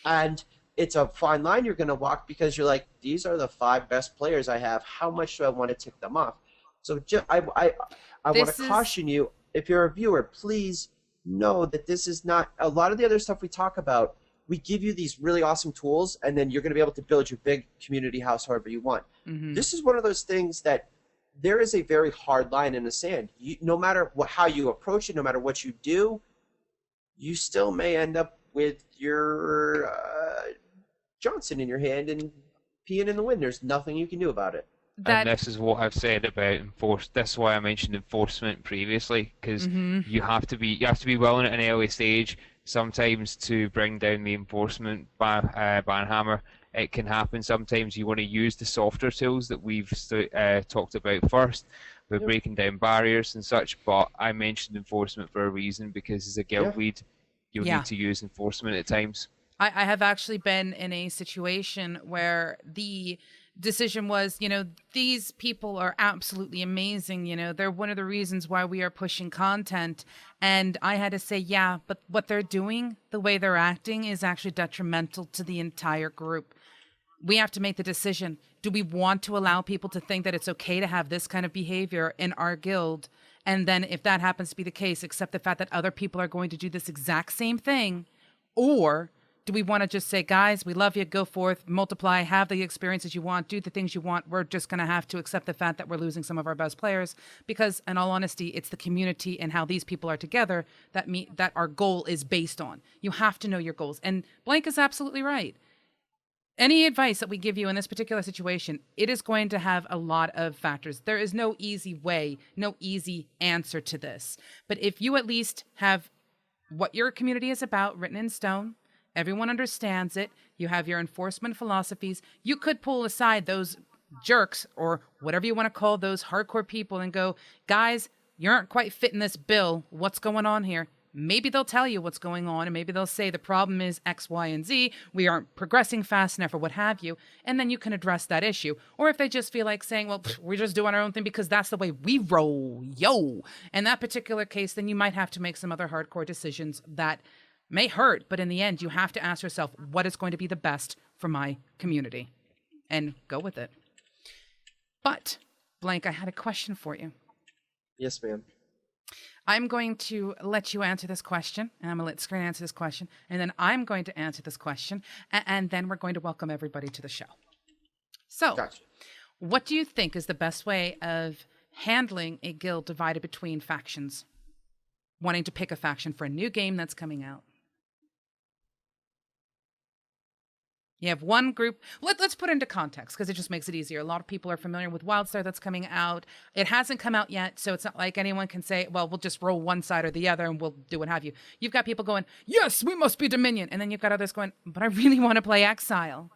And it's a fine line you're going to walk, because you're like, these are the 5 best players I have. How much do I want to tick them off? So I want to caution you, if you're a viewer, please know that this is not a lot of the other stuff we talk about. We give you these really awesome tools, and then you're going to be able to build your big community house however you want. This is one of those things that there is a very hard line in the sand. No matter how you approach it, no matter what you do, you still may end up with your Johnson in your hand and peeing in the wind. There's nothing you can do about it. And this is what I've said about This is why I mentioned enforcement previously, because you have to be willing at an early stage sometimes to bring down the enforcement banhammer. It can happen. Sometimes you want to use the softer tools that we've talked about first, with breaking down barriers and such. But I mentioned enforcement for a reason, because as a guild lead, you'll need to use enforcement at times. I have actually been in a situation where the decision was, these people are absolutely amazing. They're one of the reasons why we are pushing content. And I had to say, yeah, but what they're doing, the way they're acting, is actually detrimental to the entire group. We have to make the decision. Do we want to allow people to think that it's okay to have this kind of behavior in our guild? And then if that happens to be the case, accept the fact that other people are going to do this exact same thing? Or do we want to just say, guys, we love you, go forth, multiply, have the experiences you want, do the things you want. We're just going to have to accept the fact that we're losing some of our best players, because in all honesty, it's the community and how these people are together that our goal is based on. You have to know your goals. And Blank is absolutely right. Any advice that we give you in this particular situation, it is going to have a lot of factors. There is no easy way, no easy answer to this. But if you at least have what your community is about written in stone, everyone understands it, you have your enforcement philosophies, you could pull aside those jerks, or whatever you want to call those hardcore people, and go, guys, you aren't quite fitting this bill. What's going on here? Maybe they'll tell you what's going on, and maybe they'll say the problem is X, Y, and Z. We aren't progressing fast enough, or what have you. And then you can address that issue. Or if they just feel like saying, well, we're just doing our own thing because that's the way we roll, yo. In that particular case, then you might have to make some other hardcore decisions that may hurt, but in the end, you have to ask yourself, what is going to be the best for my community? And go with it. But, Blank, I had a question for you. Yes, ma'am. I'm going to let you answer this question, and I'm going to let Screen answer this question, and then I'm going to answer this question, and then we're going to welcome everybody to the show. So, gotcha. What do you think is the best way of handling a guild divided between factions? wanting to pick a faction for a new game that's coming out. You have one group. Let's put it into context because it just makes it easier. A lot of people are familiar with WildStar that's coming out. It hasn't come out yet, so it's not like anyone can say, well, we'll just roll one side or the other and we'll do what have you. You've got people going, yes, we must be Dominion. And then you've got others going, but I really want to play Exile.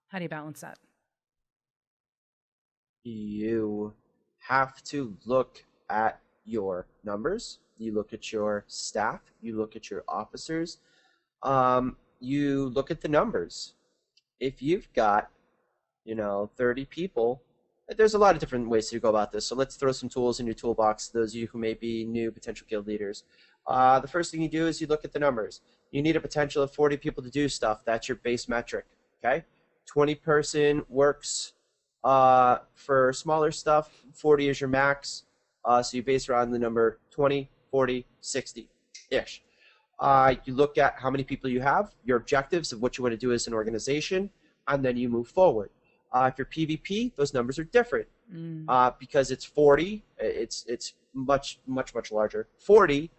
How do you balance that? You have to look at your numbers. You look at your staff. You look at your officers. You look at the numbers. If you've got, 30 people, there's a lot of different ways to go about this. So let's throw some tools in your toolbox, those of you who may be new potential guild leaders. The first thing you do is you look at the numbers. You need a potential of 40 people to do stuff. That's your base metric, okay? 20-person works for smaller stuff. 40 is your max. So you base around the number 20, 40, 60-ish. You look at how many people you have, your objectives of what you want to do as an organization, and then you move forward. If you're PvP, those numbers are different because it's 40. It's much larger. 40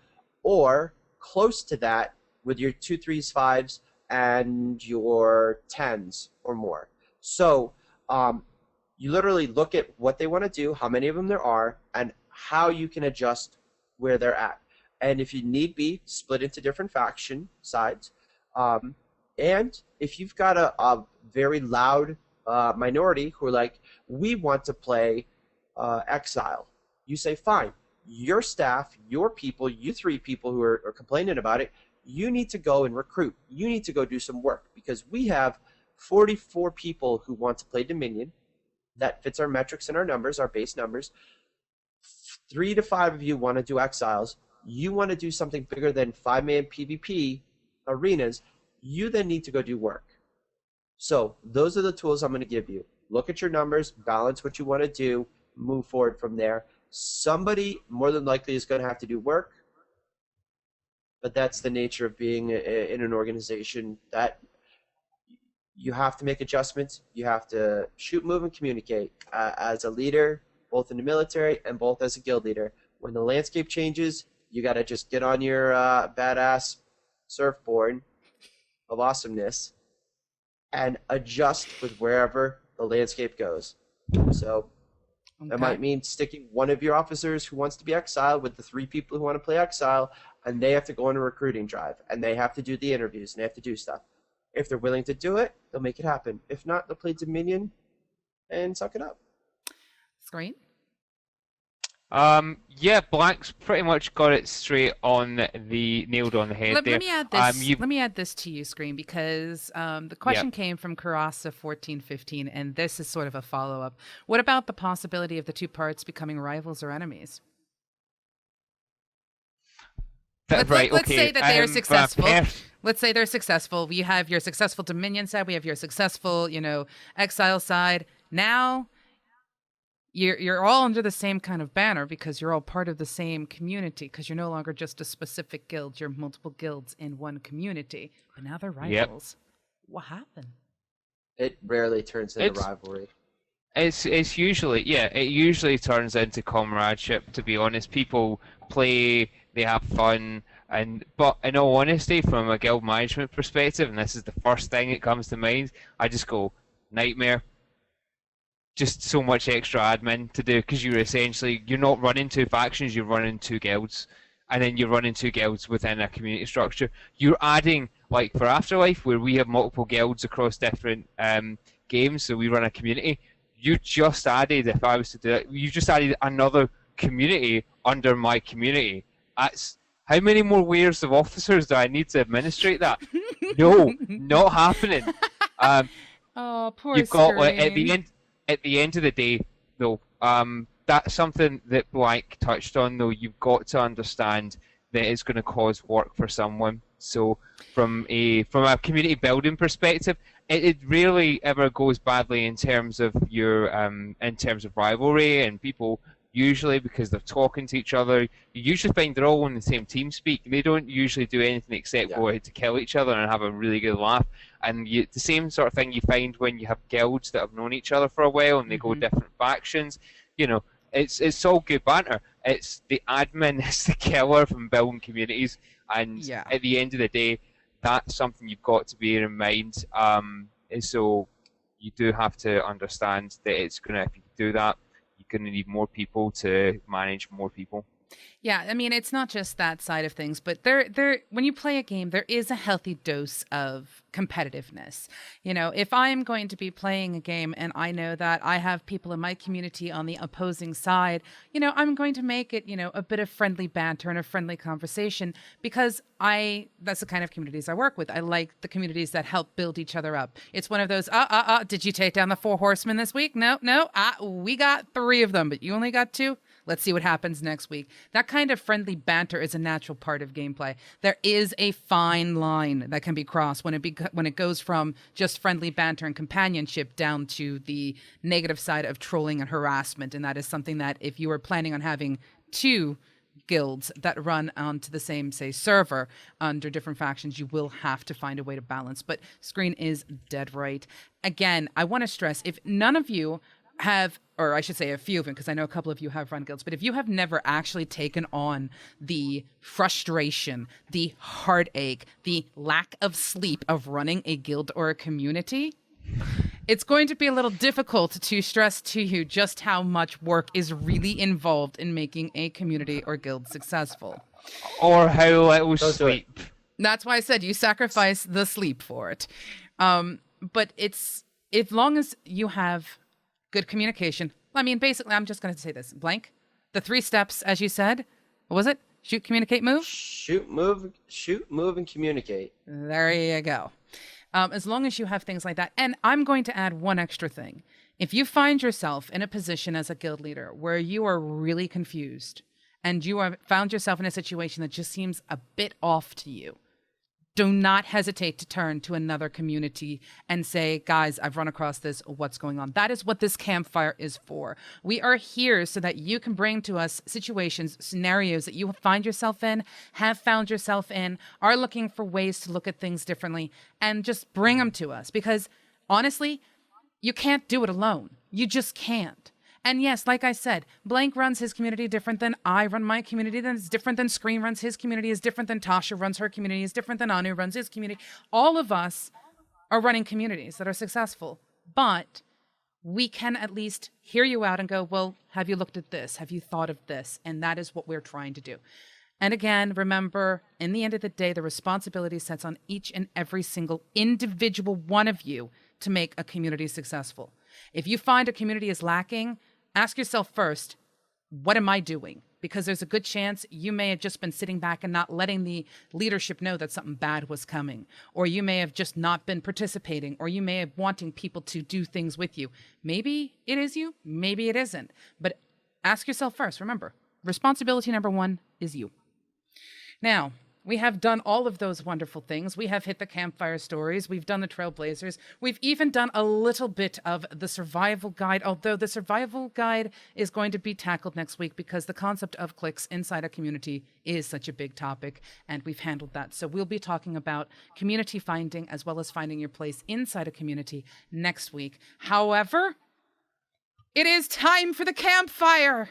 or close to that with your 2, 3s, 5s, and your 10s or more. So you literally look at what they want to do, how many of them there are, and how you can adjust where they're at. And if you need be, split into different faction sides. And if you've got a very loud minority who are like, we want to play Exile, you say, fine, your staff, your people, you 3 people who are complaining about it, you need to go and recruit. You need to go do some work because we have 44 people who want to play Dominion. That fits our metrics and our numbers, our base numbers. 3 to 5 of you want to do Exiles. You want to do something bigger than 5-man PvP arenas, you then need to go do work. So those are the tools I'm going to give you. Look at your numbers, balance what you want to do, move forward from there. Somebody more than likely is going to have to do work, but that's the nature of being in an organization that you have to make adjustments. You have to shoot, move, and communicate as a leader, both in the military and both as a guild leader. When the landscape changes, you got to just get on your badass surfboard of awesomeness and adjust with wherever the landscape goes. So that might mean sticking one of your officers who wants to be exiled with the 3 people who want to play Exile, and they have to go on a recruiting drive, and they have to do the interviews, and they have to do stuff. If they're willing to do it, they'll make it happen. If not, they'll play Dominion and suck it up. Screen? Yeah, Blank's pretty much got it straight on nailed on the head there. Let me add this. Let me add this to you, Screen, because the question came from Karasa1415, and this is sort of a follow-up. What about the possibility of the 2 parts becoming rivals or enemies? Let's say that they are successful. Let's say they're successful. We have your successful Dominion side. We have your successful, Exile side. Now you're all under the same kind of banner because you're all part of the same community because you're no longer just a specific guild. You're multiple guilds in one community. But now they're rivals. What happened? It rarely turns into rivalry. It's usually, it usually turns into comradeship, to be honest. People play, they have fun, but in all honesty, from a guild management perspective, and this is the first thing that comes to mind, I just go, nightmare. Just so much extra admin to do because you're not running 2 factions, you're running 2 guilds, and then you're running 2 guilds within a community structure. You're adding, like for Afterlife, where we have multiple guilds across different games, so we run a community. You just added, if I was to do it, you just added another community under my community. That's how many more layers of officers do I need to administrate that? No, not happening. Oh, poor You've got Screen. At the end of the day, though, that's something that Blank touched on, though. You've got to understand that it's going to cause work for someone. So from a community building perspective, it rarely ever goes badly in terms of rivalry, and people usually, because they're talking to each other, you usually find they're all on the same team speak. They don't usually do anything except go to kill each other and have a really good laugh. And the same sort of thing you find when you have guilds that have known each other for a while and they go different factions. It's all good banter. It's the admin is the killer from building communities, and Yeah. at the end of the day, that's something you've got to bear in mind. So you do have to understand that it's gonna, if you do that, you're gonna need more people to manage more people. Yeah, I mean, it's not just that side of things, but when you play a game, there is a healthy dose of competitiveness. You know, if I'm going to be playing a game and I know that I have people in my community on the opposing side, you know, I'm going to make it, you know, a bit of friendly banter and a friendly conversation because that's the kind of communities I work with. I like the communities that help build each other up. It's one of those, did you take down the 4 horsemen this week? No, we got 3 of them, but you only got 2. Let's see what happens next week. That kind of friendly banter is a natural part of gameplay. There is a fine line that can be crossed when it goes from just friendly banter and companionship down to the negative side of trolling and harassment. And that is something that if you are planning on having 2 guilds that run onto the same, say, server under different factions, you will have to find a way to balance. But Screen is dead right. Again, I want to stress, if none of you have, or I should say a few of them, because I know a couple of you have run guilds, but if you have never actually taken on the frustration, the heartache, the lack of sleep of running a guild or a community, it's going to be a little difficult to stress to you just how much work is really involved in making a community or guild successful. Or how little sleep. That's why I said you sacrifice the sleep for it. But it's, as long as you have good communication. I mean, basically, I'm just going to say this. Blank, the 3 steps, as you said, what was it? Shoot, communicate, move? Shoot, move, and communicate. There you go. As long as you have things like that. And I'm going to add one extra thing. If you find yourself in a position as a guild leader where you are really confused and you have found yourself in a situation that just seems a bit off to you, do not hesitate to turn to another community and say, guys, I've run across this. What's going on? That is what this campfire is for. We are here so that you can bring to us situations, scenarios that you find yourself in, have found yourself in, are looking for ways to look at things differently, and just bring them to us. Because honestly, you can't do it alone. You just can't. And yes, like I said, Blank runs his community different than I run my community. Then it's different than Screen runs his community. Is different than Tasha runs her community. Is different than Anu runs his community. All of us are running communities that are successful. But we can at least hear you out and go, well, have you looked at this? Have you thought of this? And that is what we're trying to do. And again, remember, in the end of the day, the responsibility sets on each and every single individual one of you to make a community successful. If you find a community is lacking, ask yourself first, what am I doing? Because there's a good chance you may have just been sitting back and not letting the leadership know that something bad was coming. Or you may have just not been participating. Or you may have wanting people to do things with you. Maybe it is you, maybe it isn't. But ask yourself first. Remember, responsibility number 1 is you. Now, we have done all of those wonderful things. We have hit the campfire stories. We've done the Trailblazers. We've even done a little bit of the survival guide, although the survival guide is going to be tackled next week because the concept of cliques inside a community is such a big topic, and we've handled that. So we'll be talking about community finding as well as finding your place inside a community next week. However, it is time for the campfire.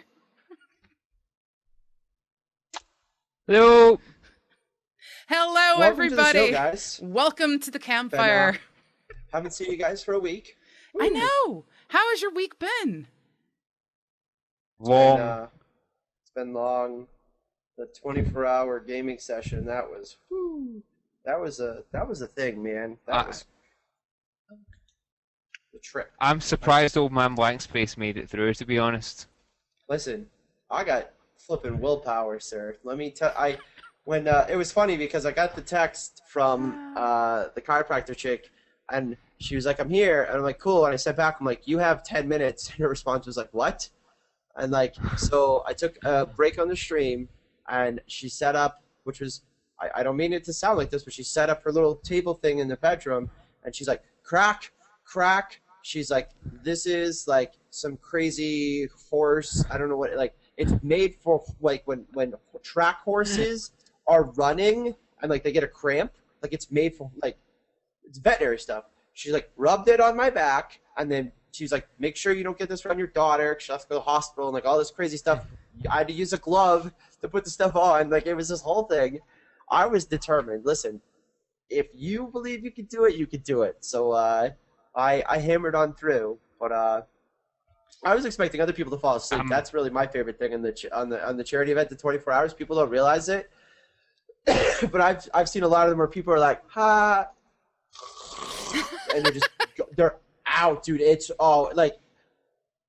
Hello. Hello, Welcome everybody. to the show, guys. Welcome to the campfire. Haven't seen you guys for a week. I know. How has your week been? Long. It's been long. The 24-hour gaming session, that was a thing, man. That was the trip. I'm surprised old man Blankspace made it through, to be honest. Listen, I got flipping willpower, sir. Let me tell when it was funny because I got the text from the chiropractor chick, and she was like, "I'm here," and I'm like, "Cool." And I sent back, I'm like, "You have 10 minutes." And her response was like, "What?" And like, so I took a break on the stream, and she set up, which was, I don't mean it to sound like this, but she set up her little table thing in the bedroom, and she's like, crack. She's like, "This is like some crazy horse. I don't know what, like, it's made for like when track horses are running and like they get a cramp, like it's made for like, it's veterinary stuff." She's like, rubbed it on my back, and then she's like, "Make sure you don't get this around your daughter, 'cause she'll have to go to the hospital," and like all this crazy stuff. I had to use a glove to put the stuff on. Like, it was this whole thing. I was determined. Listen, if you believe you could do it, you could do it. So I hammered on through. But I was expecting other people to fall asleep. That's really my favorite thing on the charity event, the 24 hours. People don't realize it. But I've seen a lot of them where people are like, ha, and they're out, dude. It's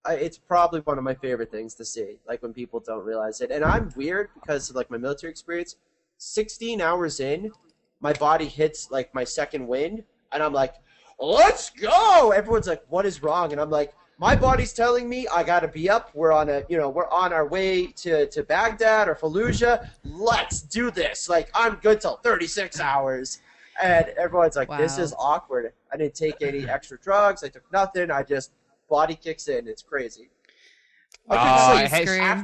it's probably one of my favorite things to see, like when people don't realize it. And I'm weird because of like my military experience. 16 hours in, my body hits like my second wind, and I'm like, let's go. Everyone's like, what is wrong? And I'm like, my body's telling me I gotta be up. We're on our way to Baghdad or Fallujah. Let's do this. Like, I'm good till 36 hours. And everyone's like, this is awkward. I didn't take any extra drugs. I took nothing. I just, body kicks in. It's crazy. It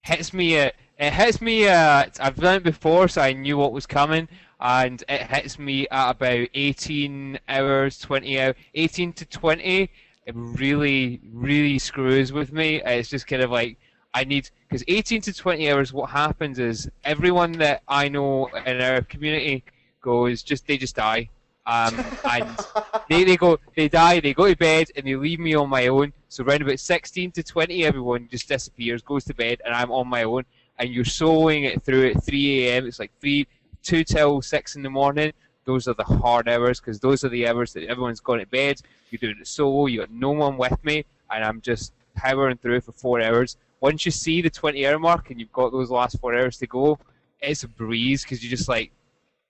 hits me. It hits me. I've done it before, so I knew what was coming. And it hits me at about 18 hours, 20 hours, 18 to 20. It really, really screws with me. It's just kind of like, because 18 to 20 hours, what happens is everyone that I know in our community they just die. And they die, they go to bed, and they leave me on my own. So around about 16 to 20, everyone just disappears, goes to bed, and I'm on my own. And you're soloing it through at 3 a.m. It's like 2 till 6 in the morning. Those are the hard hours, because those are the hours that everyone's gone to bed. You're doing it solo, you got no one with me, and I'm just powering through for 4 hours. Once you see the 20-hour mark and you've got those last 4 hours to go, it's a breeze, because you just like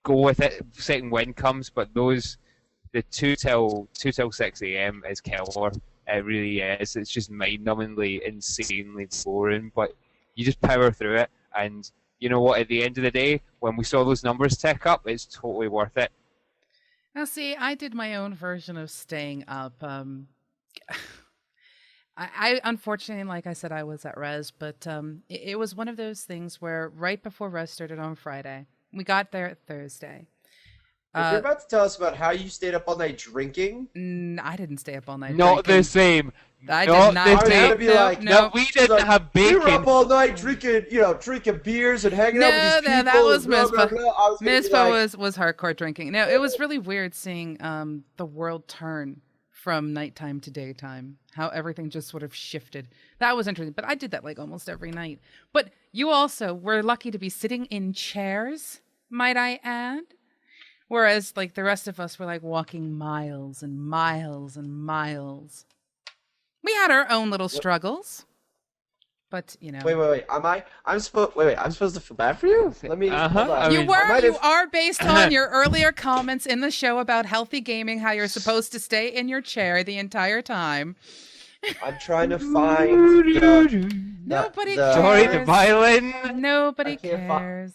go with it. Second wind comes, but the 2 till 6 a.m. is killer. It really is. It's just mind-numbingly, insanely boring, but you just power through it. And you know what? At the end of the day, when we saw those numbers tick up, it's totally worth it. Now, see, I did my own version of staying up. I unfortunately, like I said, I was at res, but it was one of those things where right before res started on Friday, we got there Thursday. If you're about to tell us about how you stayed up all night drinking, I didn't stay up all night. Not drinking. the same. I did not. I was gonna be like, no, we didn't have bacon. We were up all night drinking beers and hanging out with these people. No, that was Mispa. Mispa was hardcore drinking. No, it was really weird seeing the world turn from nighttime to daytime. How everything just sort of shifted. That was interesting. But I did that like almost every night. But you also were lucky to be sitting in chairs, might I add. Whereas, like, the rest of us were, like, walking miles and miles and miles. We had our own little struggles. But, you know. Wait. I'm supposed to feel bad for you? Let me. Hold on. You are based on your earlier comments in the show about healthy gaming, how you're supposed to stay in your chair the entire time. I'm trying to find Nobody cares. Sorry, the violin. Nobody cares.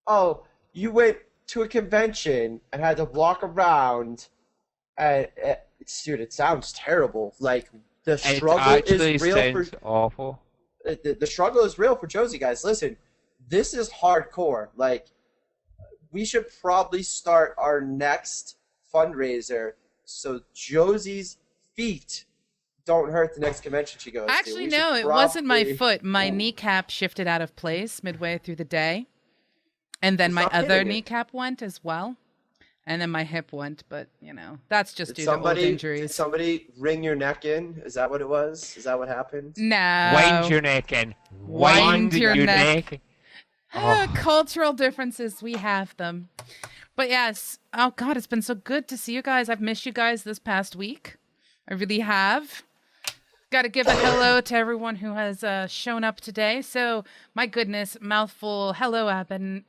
Oh, you went to a convention and had to walk around, and dude, it sounds terrible. Like, the struggle is real. Awful. The struggle is real for Josie, guys. Listen, this is hardcore. Like, we should probably start our next fundraiser so Josie's feet don't hurt the next convention she goes to. Actually, no, it wasn't my foot. My kneecap shifted out of place midway through the day. And then my other kneecap went as well. And then my hip went, but, you know, that's just due to old injuries. Did somebody ring your neck in? Is that what it was? Is that what happened? No. Wind your neck in. Wind your neck. Cultural differences, we have them. But yes, oh God, it's been so good to see you guys. I've missed you guys this past week. I really have. Got to give a hello to everyone who has shown up today. So, my goodness, mouthful. Hello, Abaddon,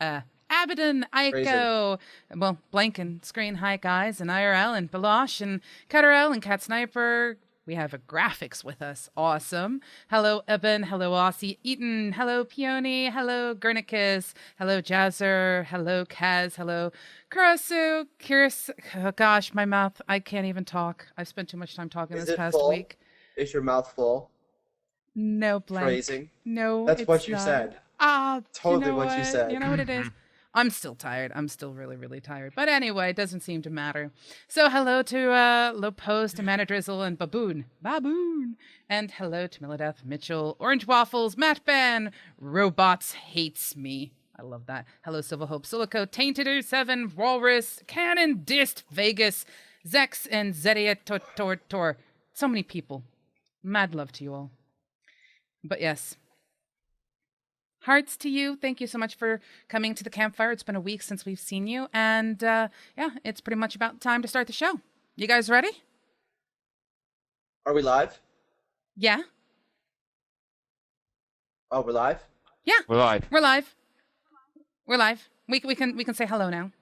Aiko. Well, Blank and Screen. Hi, guys. And IRL and Balosh and Cutterell and Cat Sniper. We have a graphics with us. Awesome. Hello, Eben. Hello, Aussie Eaton. Hello, Peony. Hello, Gernicus. Hello, Jazzer. Hello, Kaz. Hello, Kurasu. Kiris. Oh, gosh, my mouth. I can't even talk. I've spent too much time talking this past week. Is your mouth full? No, Blank. Phrasing? No, That's it's what you not. said. Ah, totally you know what you said. You know what it is? I'm still tired. I'm still really, really tired. But anyway, it doesn't seem to matter. So hello to Low Post, Amanda Drizzle, and Baboon. And hello to Milladeth, Mitchell, Orange Waffles, Matt Ban, Robots Hates Me. I love that. Hello, Silver Hope, Silico, Tainted 7, Walrus, Cannon, Dist, Vegas, Zex, and Zedia Tor. So many people. Mad love to you all. But yes. Hearts to you. Thank you so much for coming to the campfire. It's been a week since we've seen you. And yeah, it's pretty much about time to start the show. You guys ready? Are we live? Yeah. Oh, we're live? Yeah. We're live. We're live. We're live. We can say hello now.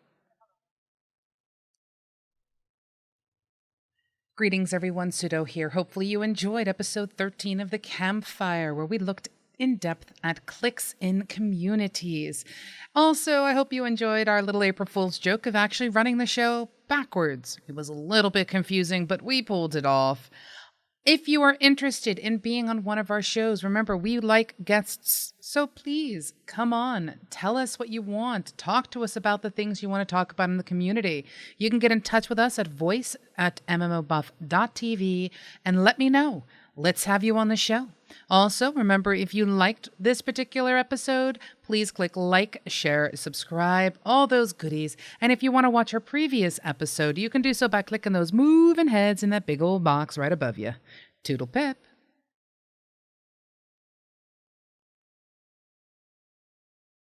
Greetings, everyone. Pseudo here. Hopefully you enjoyed episode 13 of the Campfire, where we looked in depth at cliques in communities. Also, I hope you enjoyed our little April Fool's joke of actually running the show backwards. It was a little bit confusing, but we pulled it off. If you are interested in being on one of our shows, remember, we like guests, so please come on. Tell us what you want. Talk to us about the things you want to talk about in the community. You can get in touch with us at voice@MMOBuff.TV and let me know. Let's have you on the show. Also, remember, if you liked this particular episode, please click like, share, subscribe, all those goodies. And if you want to watch our previous episode, you can do so by clicking those moving heads in that big old box right above you. Toodle pip.